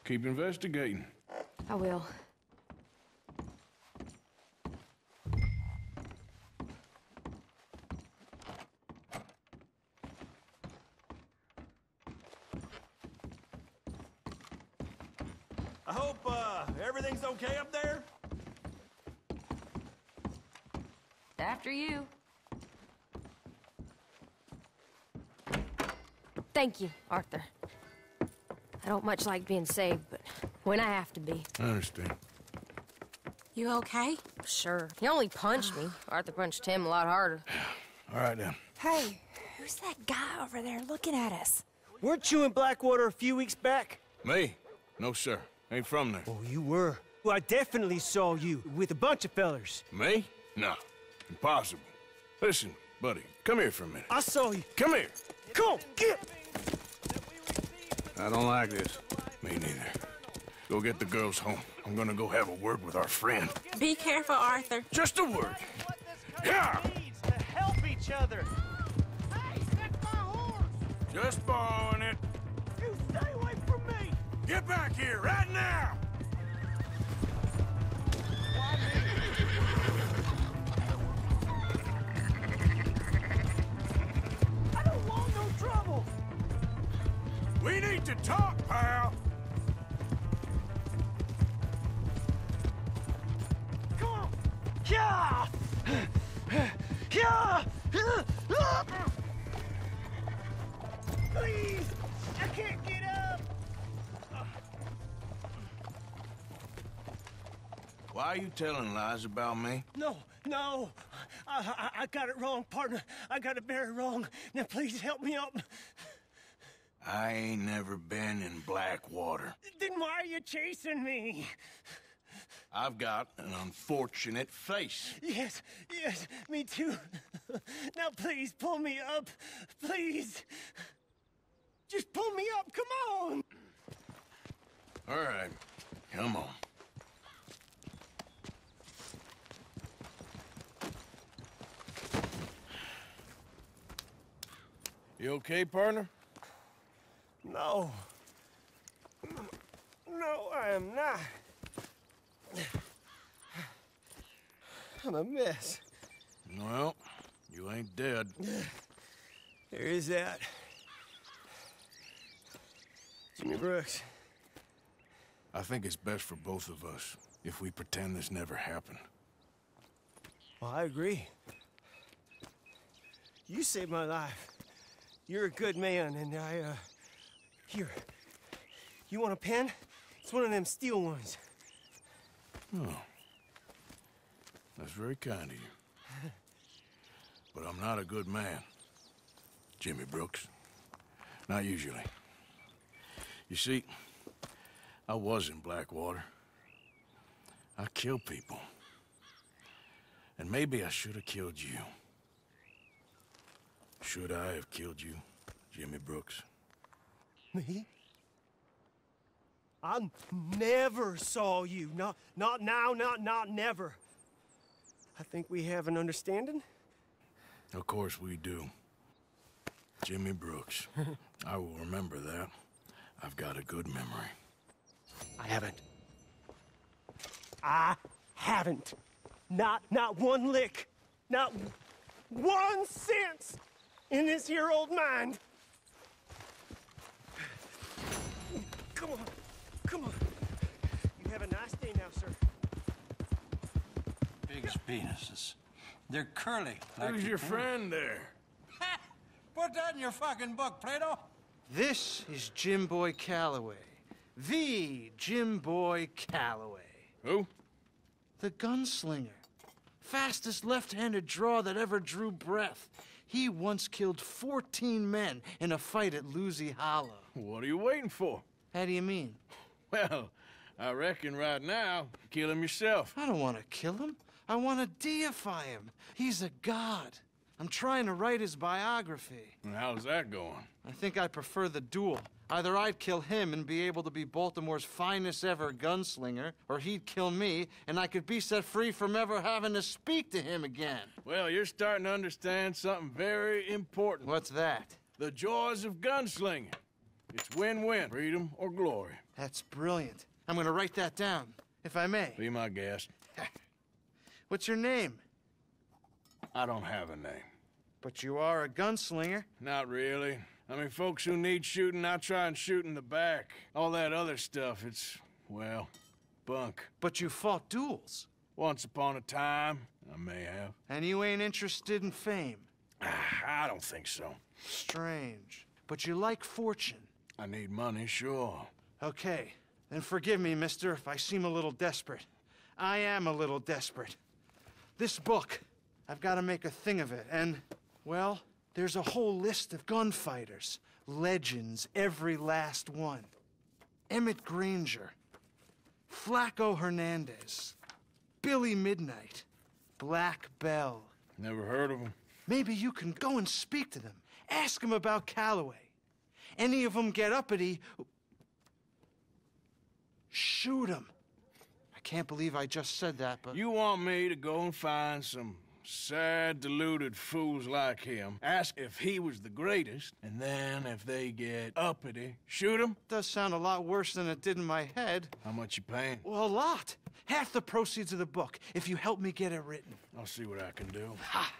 Keep investigating. I will. I hope, everything's okay up there? After you. Thank you, Arthur. I don't much like being saved, but when I have to be. I understand. You okay? Sure. He only punched me. Arthur punched him a lot harder. All right, then. Hey, who's that guy over there looking at us? Weren't you in Blackwater a few weeks back? Me? No, sir. Ain't from there. Oh, you were. Well, I definitely saw you with a bunch of fellers. Me? No. Impossible. Listen, buddy, come here for a minute. I saw you. Come here. Come on, get! I don't like this. Me neither. Go get the girls home. I'm gonna go have a word with our friend. Be careful, Arthur. Just a word. Yeah! To help each other. Hey, that's my horse! Just borrowing it. You stay away from me! Get back here right now! I don't want no trouble! We need to talk, pal! Come on! Yeah! Yeah! Please! I can't get up! Why are you telling lies about me? No! I got it wrong, partner. I got it very wrong. Now please help me up. I ain't never been in Blackwater. Then why are you chasing me? I've got an unfortunate face. Yes, me too. Now please pull me up. Please. Just pull me up, come on. All right, come on. You okay, partner? No. No, I am not. I'm a mess. Well, you ain't dead. There is that. Jimmy Brooks. I think it's best for both of us if we pretend this never happened. Well, I agree. You saved my life. You're a good man, and here. You want a pen? It's one of them steel ones. Oh. That's very kind of you. But I'm not a good man, Jimmy Brooks. Not usually. You see, I was in Blackwater. I killed people. And maybe I should have killed you. Should I have killed you, Jimmy Brooks? Me? I never saw you. Not now, not never. I think we have an understanding. Of course we do. Jimmy Brooks. I will remember that. I've got a good memory. I haven't. Not one lick. Not 1 cent in this here old mind. Come on. Come on. You have a nice day now, sir. Pig's penises. They're curly. Who's your friend there? Put that in your fucking book, Plato. This is Jim Boy Calloway. The Jim Boy Calloway. Who? The gunslinger. Fastest left-handed draw that ever drew breath. He once killed 14 men in a fight at Lucy Hollow. What are you waiting for? How do you mean? Well, I reckon right now, kill him yourself. I don't want to kill him. I want to deify him. He's a god. I'm trying to write his biography. And how's that going? I think I prefer the duel. Either I'd kill him and be able to be Baltimore's finest ever gunslinger, or he'd kill me, and I could be set free from ever having to speak to him again. Well, you're starting to understand something very important. What's that? The joys of gunslinging. It's win-win, freedom or glory. That's brilliant. I'm gonna write that down, if I may. Be my guest. What's your name? I don't have a name. But you are a gunslinger. Not really. I mean, folks who need shooting, I try and shoot in the back. All that other stuff, it's, well, bunk. But you fought duels. Once upon a time, I may have. And you ain't interested in fame. I don't think so. Strange. But you like fortune. I need money, sure. Okay, then forgive me, mister, if I seem a little desperate. I am a little desperate. This book, I've got to make a thing of it, and, well, there's a whole list of gunfighters. Legends, every last one. Emmett Granger, Flaco Hernandez, Billy Midnight, Black Bell. Never heard of them. Maybe you can go and speak to them. Ask them about Calloway. Any of them get uppity, shoot them. I can't believe I just said that, but... You want me to go and find some sad, deluded fools like him, ask if he was the greatest, and then if they get uppity, shoot him? Does sound a lot worse than it did in my head. How much you paying? Well, a lot. Half the proceeds of the book, if you help me get it written. I'll see what I can do. Ha!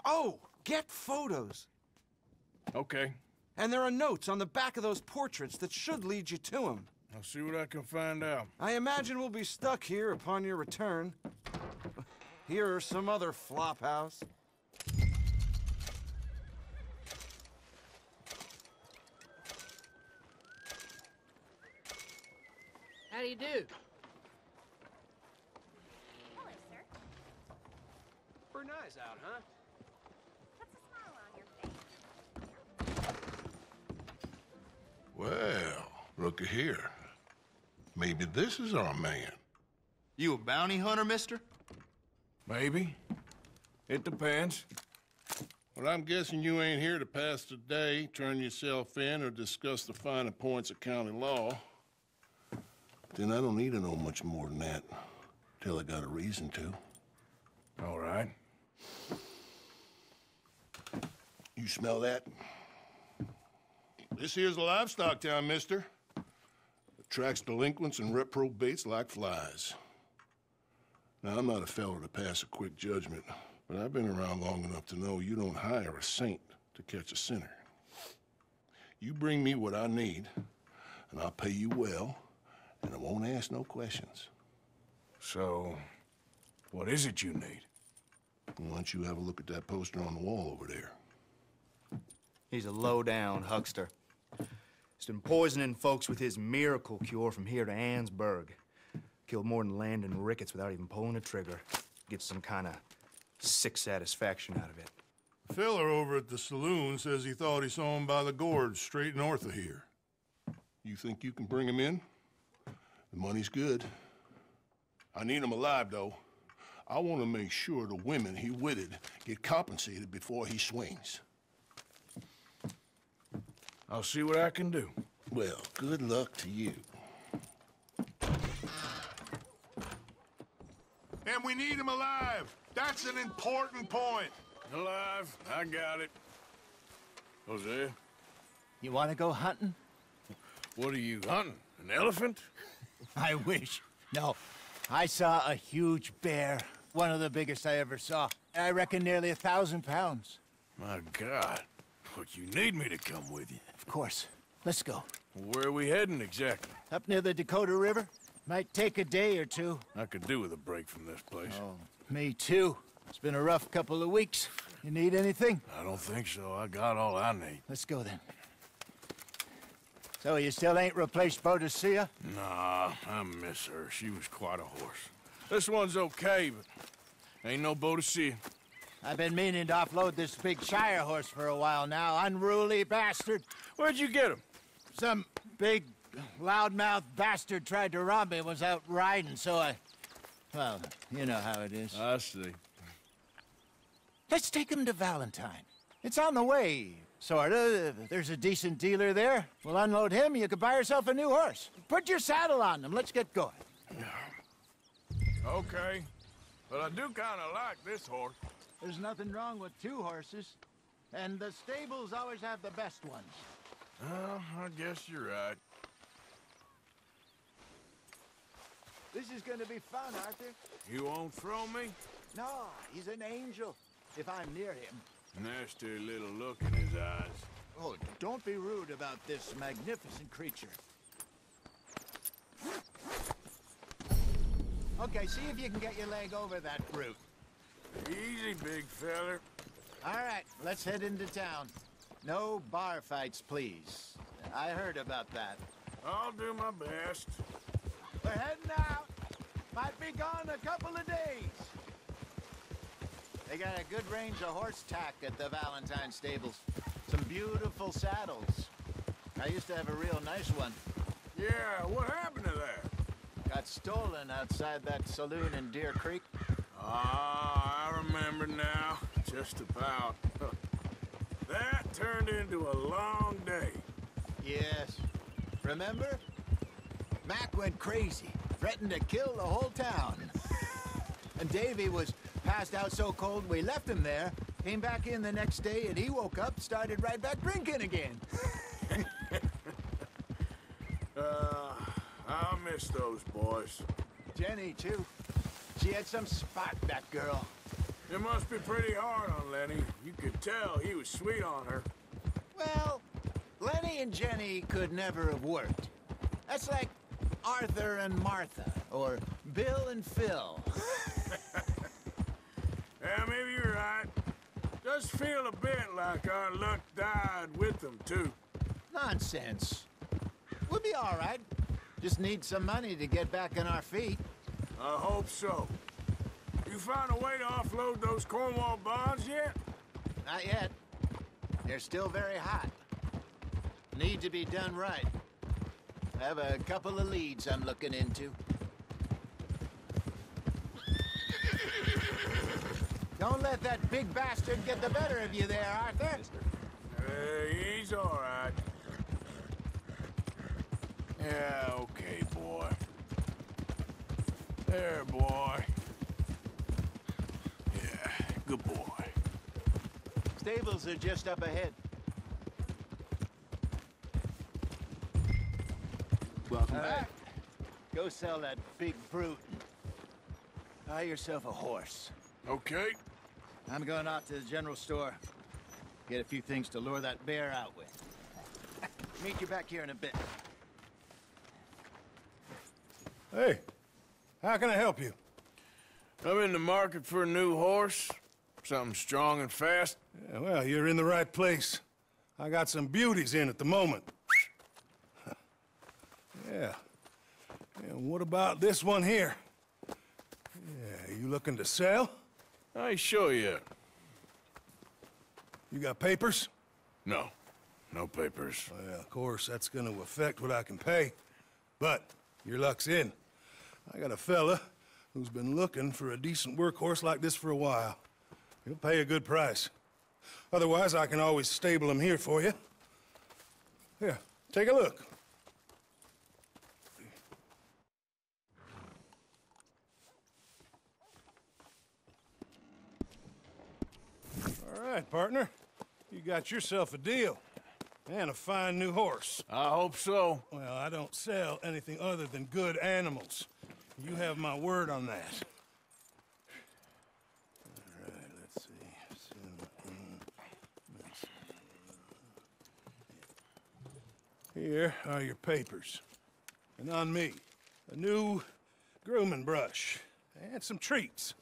Oh, get photos. Okay. And there are notes on the back of those portraits that should lead you to him. I'll see what I can find out. I imagine we'll be stuck here upon your return. Here or some other flop house. How do you do? Hello, sir. Pretty nice out, huh? What's a smile on your face? Well, looky here. Maybe this is our man. You a bounty hunter, mister? Maybe. It depends. Well, I'm guessing you ain't here to pass the day, turn yourself in, or discuss the finer points of county law. Then I don't need to know much more than that, till I got a reason to. All right. You smell that? This here's a livestock town, mister. Attracts delinquents and reprobates like flies. Now, I'm not a fellow to pass a quick judgment, but I've been around long enough to know you don't hire a saint to catch a sinner. You bring me what I need, and I'll pay you well, and I won't ask no questions. So, what is it you need? Why don't you have a look at that poster on the wall over there? He's a low-down huckster. He's been poisoning folks with his miracle cure from here to Annesburg. Killed more than Landon Ricketts without even pulling a trigger. Gets some kind of sick satisfaction out of it. The fella over at the saloon says he thought he saw him by the gorge straight north of here. You think you can bring him in? The money's good. I need him alive, though. I want to make sure the women he witted get compensated before he swings. I'll see what I can do. Well, good luck to you. And we need him alive. That's an important point. Alive, I got it. Hosea? You want to go hunting? What are you hunting? An elephant? I wish. No. I saw a huge bear. One of the biggest I ever saw. I reckon nearly 1,000 pounds. My God. But you need me to come with you. Of course. Let's go. Where are we heading exactly? Up near the Dakota River. Might take a day or two. I could do with a break from this place. Oh, me too. It's been a rough couple of weeks. You need anything? I don't think so. I got all I need. Let's go then. So you still ain't replaced Boadicea? Nah, I miss her. She was quite a horse. This one's okay, but ain't no Boadicea. I've been meaning to offload this big Shire horse for a while now. Unruly bastard. Where'd you get him? Some big, loudmouth bastard tried to rob me, was out riding, so I... Well, you know how it is. I see. Let's take him to Valentine. It's on the way, sorta. There's a decent dealer there. We'll unload him, you could buy yourself a new horse. Put your saddle on him, let's get going. Okay. But I do kind of like this horse. There's nothing wrong with two horses. And the stables always have the best ones. Well, I guess you're right. This is gonna be fun, Arthur. You won't throw me? No, he's an angel, if I'm near him. Nasty little look in his eyes. Oh, don't be rude about this magnificent creature. Okay, see if you can get your leg over that brute. Easy, big feller. All right, let's head into town. No bar fights, please. I heard about that. I'll do my best. We're heading out. Might be gone a couple of days. They got a good range of horse tack at the Valentine stables. Some beautiful saddles. I used to have a real nice one. Yeah, what happened to that? Got stolen outside that saloon in Deer Creek. Ah, I remember now. Just about. That turned into a long day. Yes. Remember? Mac went crazy, threatened to kill the whole town. And Davy was passed out so cold we left him there, came back in the next day, and he woke up, started right back drinking again. I'll miss those boys. Jenny, too. She had some spot, that girl. It must be pretty hard on Lenny. You could tell he was sweet on her. Well, Lenny and Jenny could never have worked. That's like Arthur and Martha, or Bill and Phil. Yeah, maybe you're right. Does feel a bit like our luck died with them, too. Nonsense. We'll be all right. Just need some money to get back on our feet. I hope so. You found a way to offload those Cornwall bonds yet? Not yet. They're still very hot. Need to be done right. I have a couple of leads I'm looking into. Don't let that big bastard get the better of you there, Arthur. He's all right. Yeah, okay, boy. There, boy. Yeah, good boy. Stables are just up ahead. Welcome back. Go sell that big brute. Buy yourself a horse. Okay. I'm going out to the general store. Get a few things to lure that bear out with. Meet you back here in a bit. Hey, how can I help you? I'm in the market for a new horse. Something strong and fast. Yeah, well, you're in the right place. I got some beauties in at the moment. Yeah. And what about this one here? Yeah, you looking to sell? I show you. You got papers? No. No papers. Well, of course, that's gonna affect what I can pay. But your luck's in. I got a fella who's been looking for a decent workhorse like this for a while. He'll pay a good price. Otherwise, I can always stable him here for you. Here, take a look. All right, partner. You got yourself a deal. And a fine new horse. I hope so. Well, I don't sell anything other than good animals. You have my word on that. All right, let's see. Here are your papers. And on me, a new grooming brush. And some treats.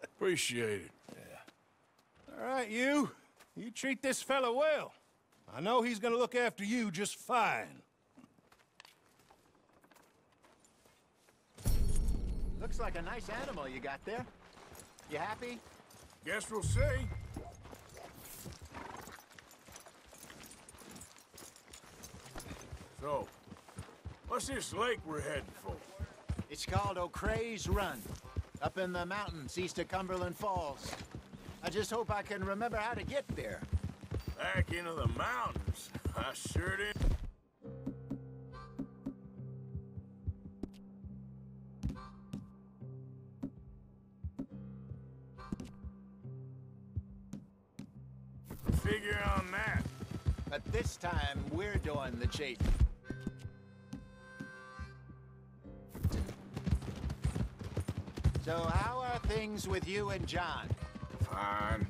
Appreciate it. Yeah. All right, you. You treat this fella well. I know he's gonna look after you just fine. Looks like a nice animal you got there. You happy? Guess we'll see. So, what's this lake we're heading for? It's called O'Creagh's Run, up in the mountains east of Cumberland Falls. I just hope I can remember how to get there. Back into the mountains. I sure did. Figure on that. But this time, we're doing the chasing. So how are things with you and John? Fine.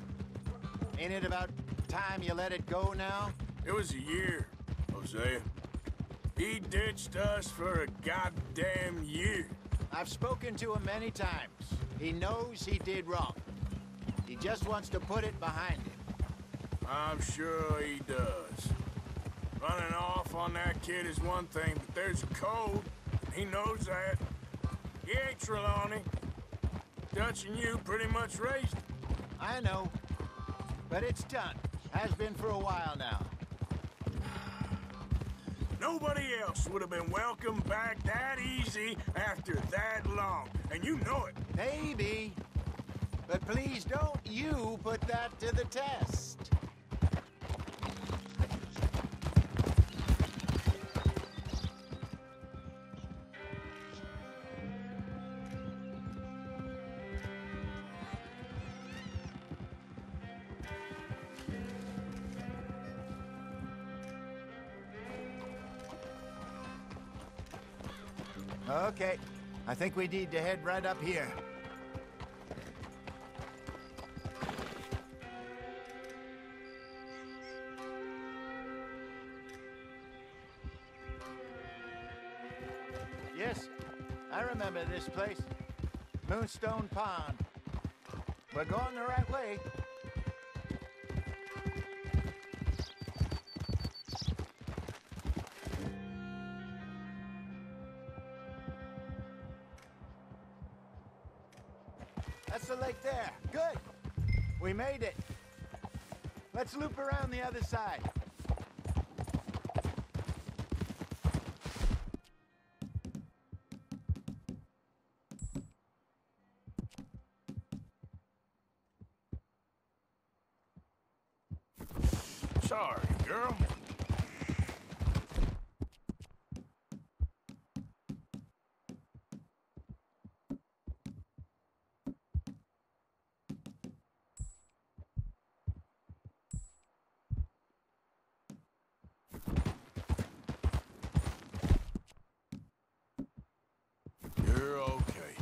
Ain't it about time you let it go now? It was a year, Hosea. He ditched us for a goddamn year. I've spoken to him many times. He knows he did wrong. He just wants to put it behind him. I'm sure he does. Running off on that kid is one thing, but there's a code. He knows that. He ain't Trelawney. Dutch and you pretty much raised him. I know. But it's done. Has been for a while now. Nobody else would have been welcomed back that easy after that long. And you know it. Maybe. But please don't you put that to the test. Okay, I think we need to head right up here. Yes, I remember this place. Moonstone Pond. We're going the right way. That's the lake there. Good. We made it. Let's loop around the other side. Sorry, girl. You're okay.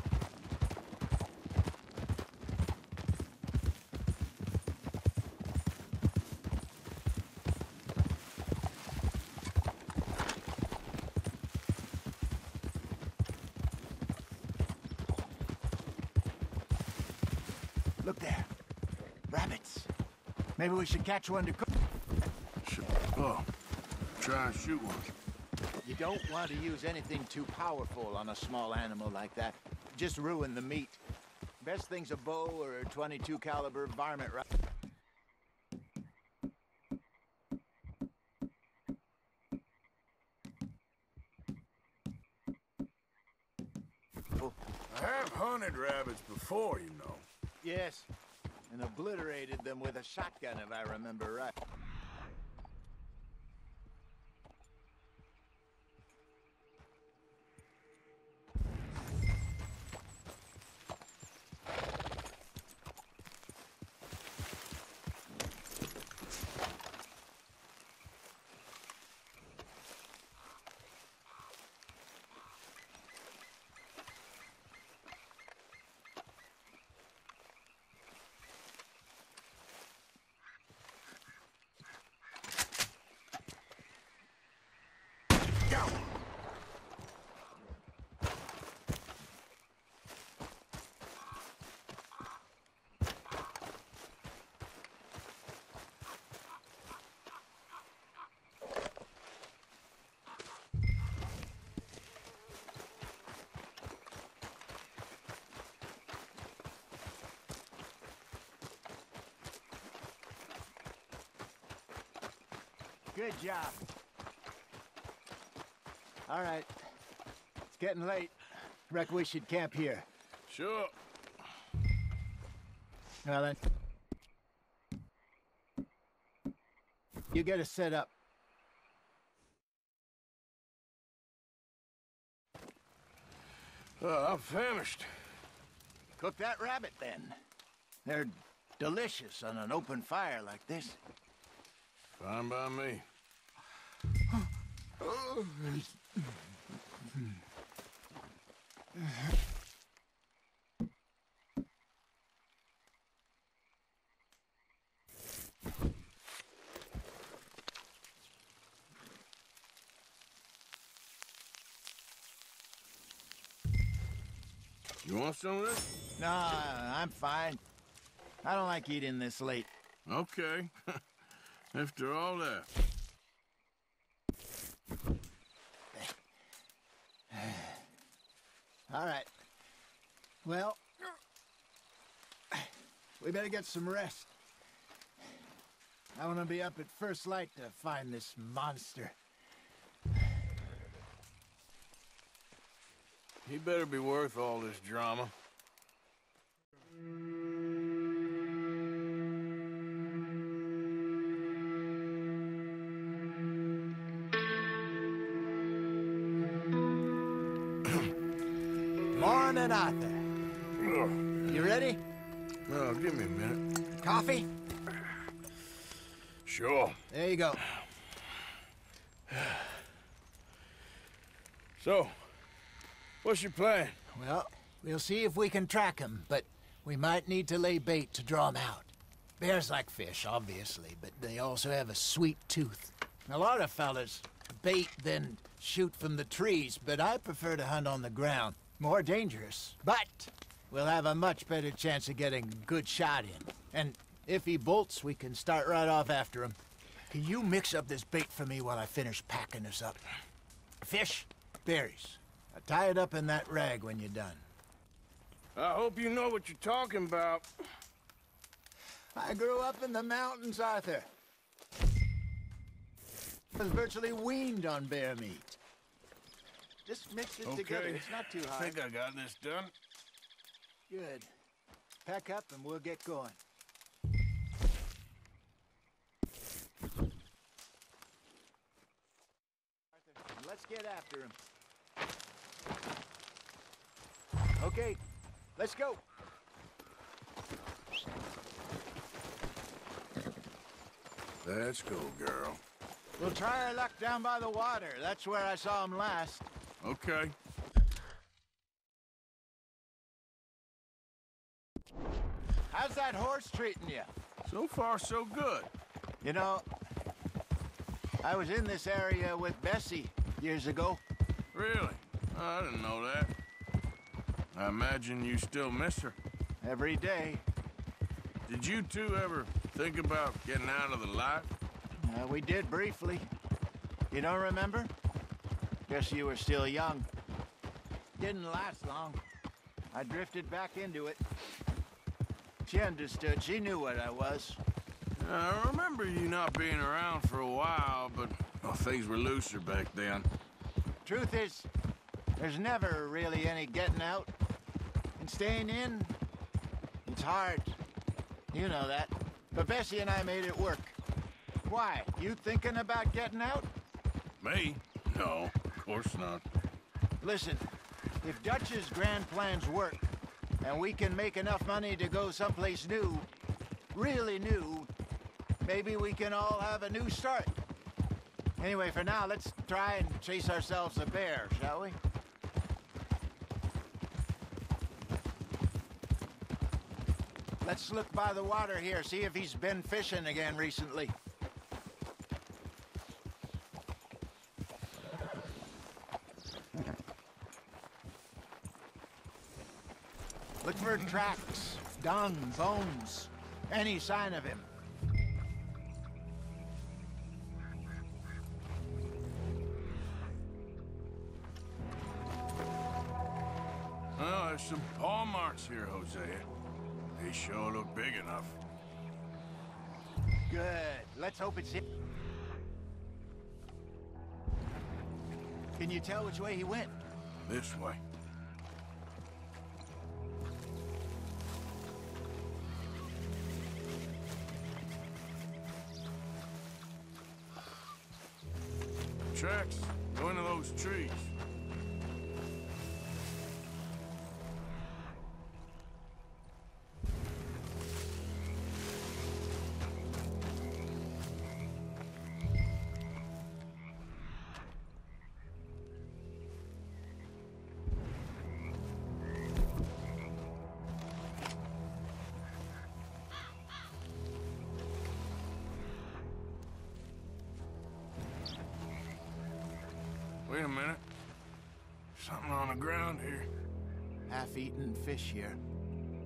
Look there. Rabbits. Maybe we should catch one to cook. Should try and shoot one. You don't want to use anything too powerful on a small animal like that. Just ruin the meat. Best thing's a bow or a 22 caliber varmint rifle. I have hunted rabbits before, you know. Yes, and obliterated them with a shotgun, if I remember right. Good job. All right. It's getting late. Reckon we should camp here. Sure. Well then. You get us set up. I'm famished. Cook that rabbit then. They're delicious on an open fire like this. Fine by me. You want some of this? Nah, I'm fine. I don't like eating this late. Okay. After all that. All right. Well, we better get some rest. I want to be up at first light to find this monster. He better be worth all this drama. Morning, Arthur. You ready? No, give me a minute. Coffee? Sure. There you go. So, what's your plan? Well, we'll see if we can track him, but we might need to lay bait to draw him out. Bears like fish, obviously, but they also have a sweet tooth. A lot of fellas bait, then shoot from the trees, but I prefer to hunt on the ground. More dangerous, but we'll have a much better chance of getting a good shot in. And if he bolts, we can start right off after him. Can you mix up this bait for me while I finish packing this up? Fish, berries. I'll tie it up in that rag when you're done. I hope you know what you're talking about. I grew up in the mountains, Arthur. I was virtually weaned on bear meat. Just mix it together. It's not too hard. I think I got this done. Good. Pack up and we'll get going. Arthur, let's get after him. Okay, let's go. Let's go, girl. We'll try our luck down by the water. That's where I saw him last. Okay. How's that horse treating you? So far, so good. You know, I was in this area with Bessie years ago. Really? Oh, I didn't know that. I imagine you still miss her. Every day. Did you two ever think about getting out of the life? We did briefly. You don't remember? Guess you were still young. Didn't last long. I drifted back into it. She understood. She knew what I was. I remember you not being around for a while, but well, things were looser back then. Truth is, there's never really any getting out. And staying in, it's hard. You know that. But Bessie and I made it work. Why? You thinking about getting out? Me? No, of course not. Listen, if Dutch's grand plans work, and we can make enough money to go someplace new, really new, maybe we can all have a new start. Anyway, for now, let's try and chase ourselves a bear, shall we? Let's look by the water here, see if he's been fishing again recently. Look for tracks, dung, bones, any sign of him. Well, there's some paw marks here, Hosea. They sure look big enough. Good. Let's hope it's him. Can you tell which way he went? This way. Tracks go into those trees. Wait a minute. Something on the ground here. Half-eaten fish here.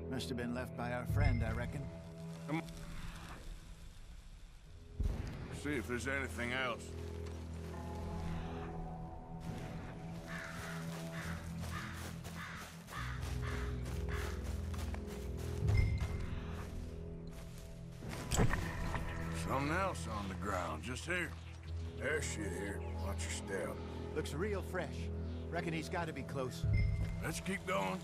Must have been left by our friend, I reckon. Come on. See if there's anything else. Something else on the ground, just here. There's shit here. Watch your step. Looks real fresh. Reckon he's got to be close. Let's keep going.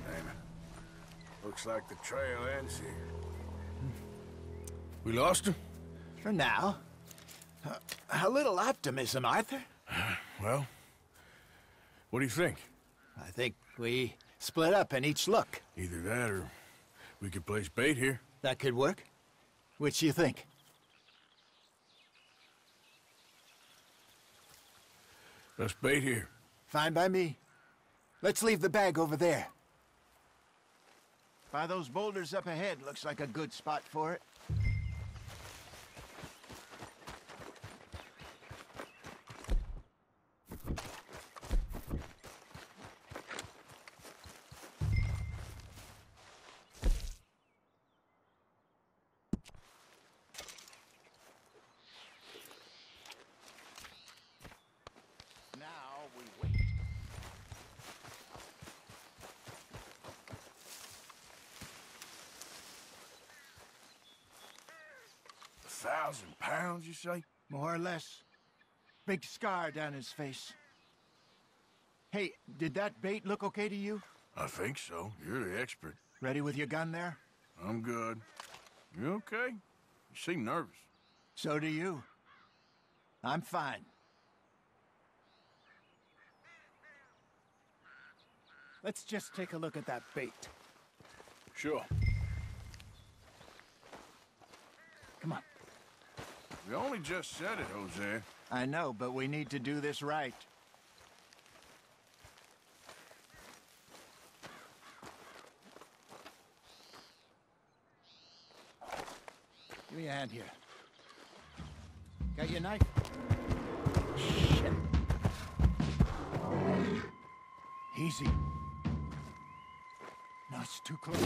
Damn it. Looks like the trail ends here. We lost him? For now. A little optimism, Arthur. Well, what do you think? I think we split up and each look. Either that or we could place bait here. That could work. Which do you think? Let's bait here. Fine by me. Let's leave the bag over there. By those boulders up ahead, looks like a good spot for it. £1,000, you say? More or less. Big scar down his face. Hey, did that bait look okay to you? I think so. You're the expert. Ready with your gun there? I'm good. You okay? You seem nervous. So do you. I'm fine. Let's just take a look at that bait. Sure. Come on. We only just said it, Jose. I know, but we need to do this right. Give me a hand here. Got your knife? Shit. Easy. No, it's too close.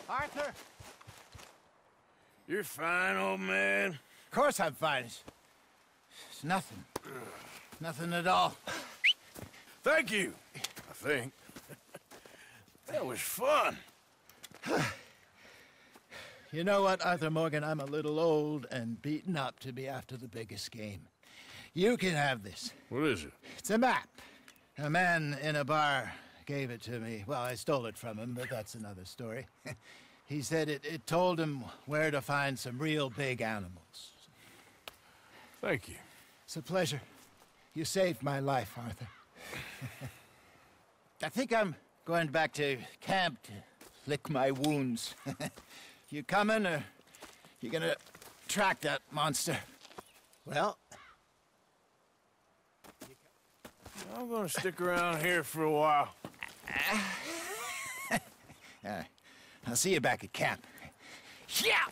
Arthur! You're fine, old man. Of course I'm fine. It's nothing. Nothing at all. Thank you, I think. That was fun. You know what, Arthur Morgan? I'm a little old and beaten up to be after the biggest game. You can have this. What is it? It's a map. A man in a bar gave it to me. Well, I stole it from him, but that's another story. He said it told him where to find some real big animals. Thank you. It's a pleasure. You saved my life, Arthur. I think I'm going back to camp to lick my wounds. You coming, or you gonna track that monster? Well, I'm gonna stick around here for a while. All right. I'll see you back at camp. Yeah!